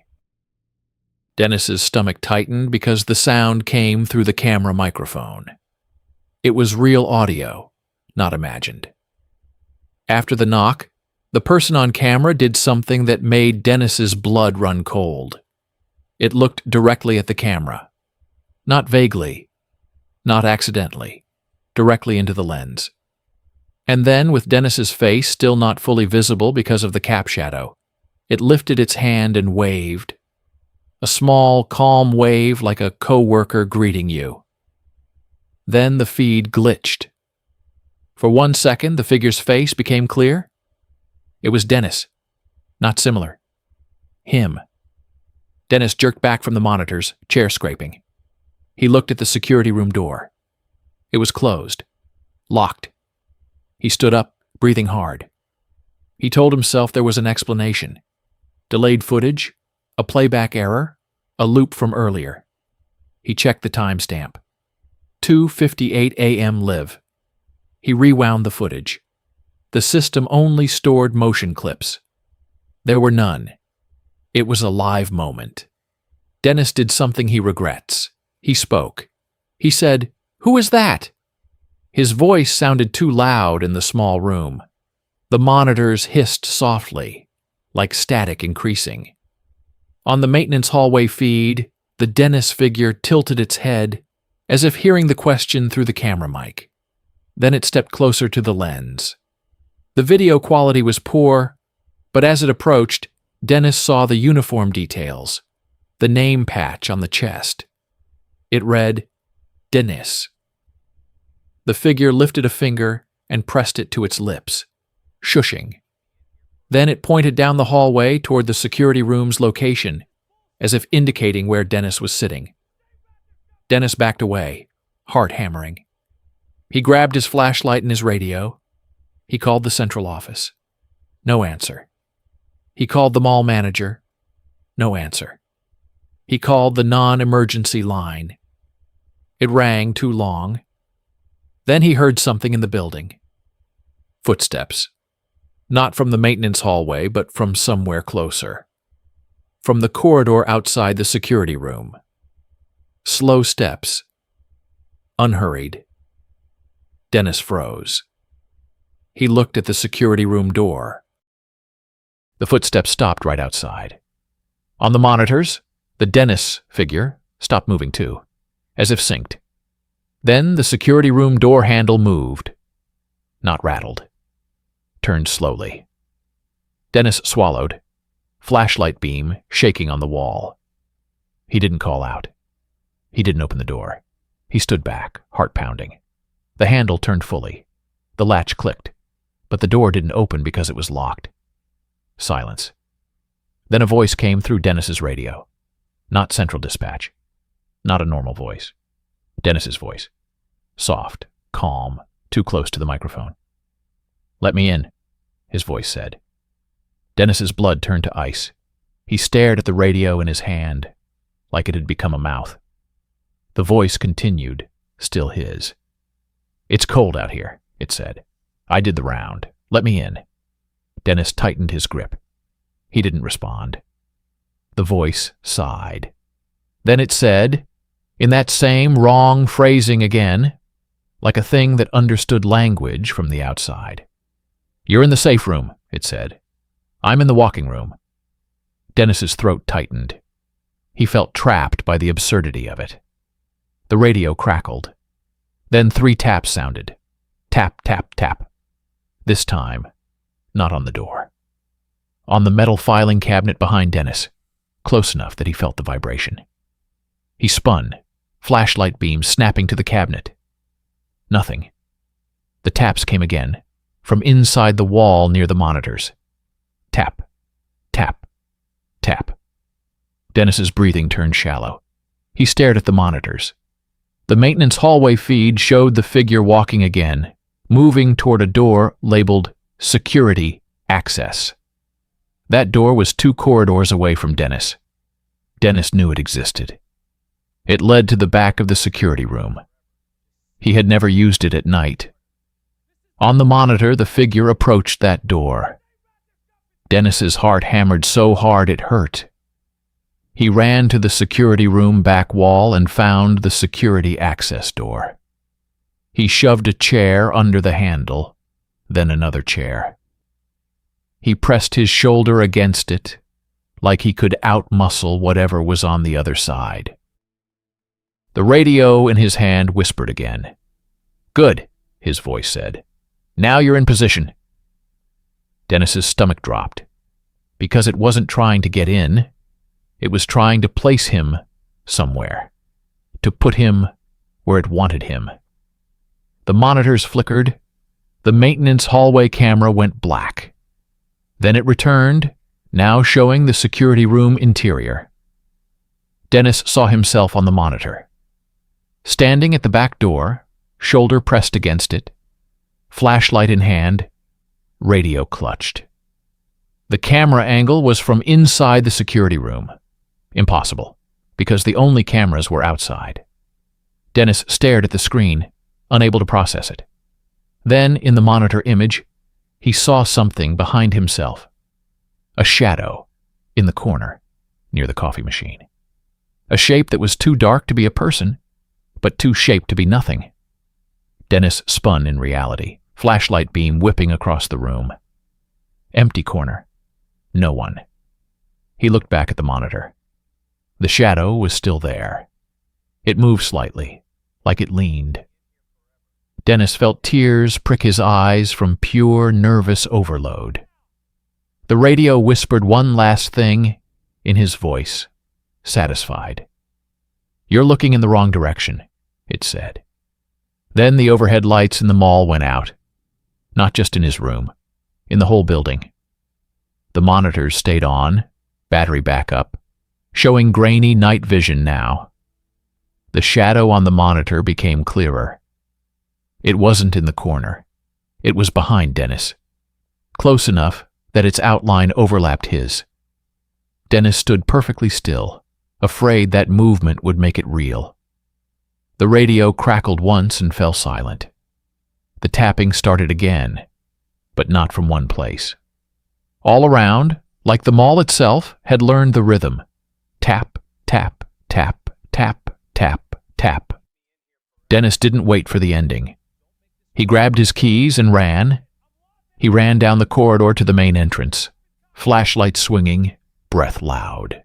Dennis's stomach tightened because the sound came through the camera microphone. It was real audio, not imagined. After the knock, the person on camera did something that made Dennis's blood run cold. It looked directly at the camera. Not vaguely, not accidentally, directly into the lens. And then, with Dennis's face still not fully visible because of the cap shadow, it lifted its hand and waved. A small, calm wave like a co-worker greeting you. Then the feed glitched. For 1 second, the figure's face became clear. It was Dennis. Not similar. Him. Dennis jerked back from the monitors, chair scraping. He looked at the security room door. It was closed. Locked. He stood up, breathing hard. He told himself there was an explanation. Delayed footage, a playback error, a loop from earlier. He checked the timestamp. 2:58 a.m. live. He rewound the footage. The system only stored motion clips. There were none. It was a live moment. Dennis did something he regrets. He spoke. He said, "Who is that?" His voice sounded too loud in the small room. The monitors hissed softly, like static increasing. On the maintenance hallway feed, the Dennis figure tilted its head, as if hearing the question through the camera mic. Then it stepped closer to the lens. The video quality was poor, but as it approached, Dennis saw the uniform details, the name patch on the chest. It read, Dennis. The figure lifted a finger and pressed it to its lips, shushing. Then it pointed down the hallway toward the security room's location, as if indicating where Dennis was sitting. Dennis backed away, heart hammering. He grabbed his flashlight and his radio. He called the central office. No answer. He called the mall manager. No answer. He called the non-emergency line. It rang too long. Then he heard something in the building. Footsteps. Not from the maintenance hallway, but from somewhere closer. From the corridor outside the security room. Slow steps. Unhurried. Dennis froze. He looked at the security room door. The footsteps stopped right outside. On the monitors, the Dennis figure stopped moving too, as if synced. Then the security room door handle moved. Not rattled. Turned slowly. Dennis swallowed. Flashlight beam shaking on the wall. He didn't call out. He didn't open the door. He stood back, heart pounding. The handle turned fully. The latch clicked, but the door didn't open because it was locked. Silence. Then a voice came through Dennis's radio. Not central dispatch. Not a normal voice. Dennis's voice. Soft, calm, too close to the microphone. "Let me in," his voice said. Dennis's blood turned to ice. He stared at the radio in his hand, like it had become a mouth. The voice continued, still his. "It's cold out here," it said. "I did the round. Let me in." Dennis tightened his grip. He didn't respond. The voice sighed. Then it said, in that same wrong phrasing again, like a thing that understood language from the outside. "You're in the safe room," it said. "I'm in the walking room." Dennis's throat tightened. He felt trapped by the absurdity of it. The radio crackled. Then 3 taps sounded. Tap, tap, tap. This time, not on the door. On the metal filing cabinet behind Dennis, close enough that he felt the vibration. He spun, flashlight beam snapping to the cabinet. Nothing. The taps came again, from inside the wall near the monitors. Tap, tap, tap. Dennis's breathing turned shallow. He stared at the monitors. The maintenance hallway feed showed the figure walking again, moving toward a door labeled Security Access. That door was 2 corridors away from Dennis. Dennis knew it existed. It led to the back of the security room. He had never used it at night. On the monitor, the figure approached that door. Dennis's heart hammered so hard it hurt. He ran to the security room back wall and found the security access door. He shoved a chair under the handle, then another chair. He pressed his shoulder against it, like he could outmuscle whatever was on the other side. The radio in his hand whispered again. "Good," his voice said. "Now you're in position." Dennis's stomach dropped. Because it wasn't trying to get in, it was trying to place him somewhere, to put him where it wanted him. The monitors flickered. The maintenance hallway camera went black. Then it returned, now showing the security room interior. Dennis saw himself on the monitor. Standing at the back door, shoulder pressed against it, flashlight in hand, radio clutched. The camera angle was from inside the security room. Impossible, because the only cameras were outside. Dennis stared at the screen, unable to process it. Then, in the monitor image, he saw something behind himself. A shadow in the corner, near the coffee machine. A shape that was too dark to be a person, but too shaped to be nothing. Dennis spun in reality, flashlight beam whipping across the room. Empty corner. No one. He looked back at the monitor. The shadow was still there. It moved slightly, like it leaned. Dennis felt tears prick his eyes from pure nervous overload. The radio whispered one last thing in his voice, satisfied. "You're looking in the wrong direction," it said. Then the overhead lights in the mall went out. Not just in his room, in the whole building. The monitors stayed on, battery backup, showing grainy night vision now. The shadow on the monitor became clearer. It wasn't in the corner. It was behind Dennis, close enough that its outline overlapped his. Dennis stood perfectly still, afraid that movement would make it real. The radio crackled once and fell silent. The tapping started again, but not from one place. All around, like the mall itself, had learned the rhythm. Tap, tap, tap, tap, tap, tap. Dennis didn't wait for the ending. He grabbed his keys and ran. He ran down the corridor to the main entrance, flashlight swinging, breath loud.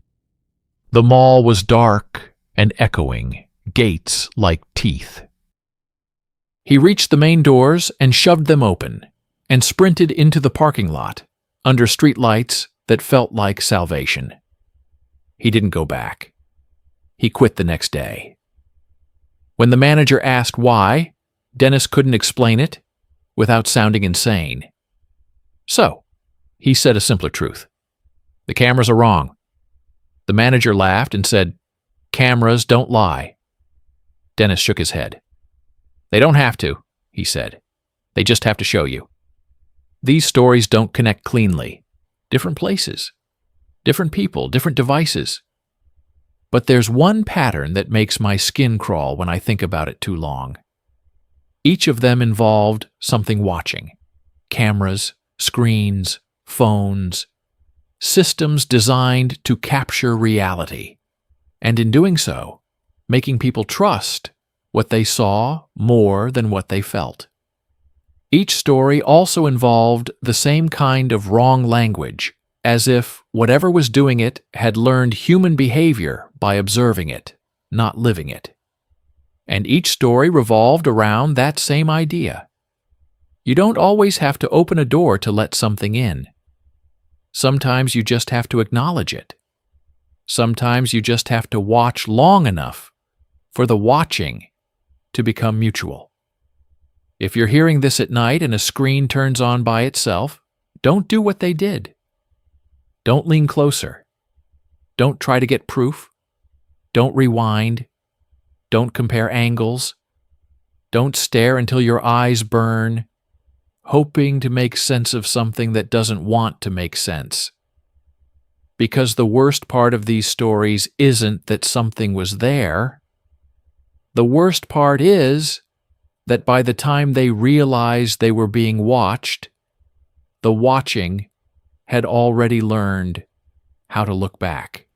The mall was dark and echoing, gates like teeth. He reached the main doors and shoved them open, and sprinted into the parking lot, under streetlights that felt like salvation. He didn't go back. He quit the next day. When the manager asked why, Dennis couldn't explain it without sounding insane. So, he said a simpler truth. The cameras are wrong. The manager laughed and said, "Cameras don't lie." Dennis shook his head. "They don't have to," he said. "They just have to show you. These stories don't connect cleanly. Different places, different people, different devices. But there's one pattern that makes my skin crawl when I think about it too long. Each of them involved something watching. Cameras, screens, phones, systems designed to capture reality, and in doing so, making people trust what they saw more than what they felt. Each story also involved the same kind of wrong language, as if whatever was doing it had learned human behavior by observing it, not living it. And each story revolved around that same idea. You don't always have to open a door to let something in. Sometimes you just have to acknowledge it. Sometimes you just have to watch long enough for the watching to become mutual. If you're hearing this at night and a screen turns on by itself, don't do what they did. Don't lean closer. Don't try to get proof. Don't rewind. Don't compare angles. Don't stare until your eyes burn, hoping to make sense of something that doesn't want to make sense. Because the worst part of these stories isn't that something was there. The worst part is that by the time they realized they were being watched, the watching had already learned how to look back.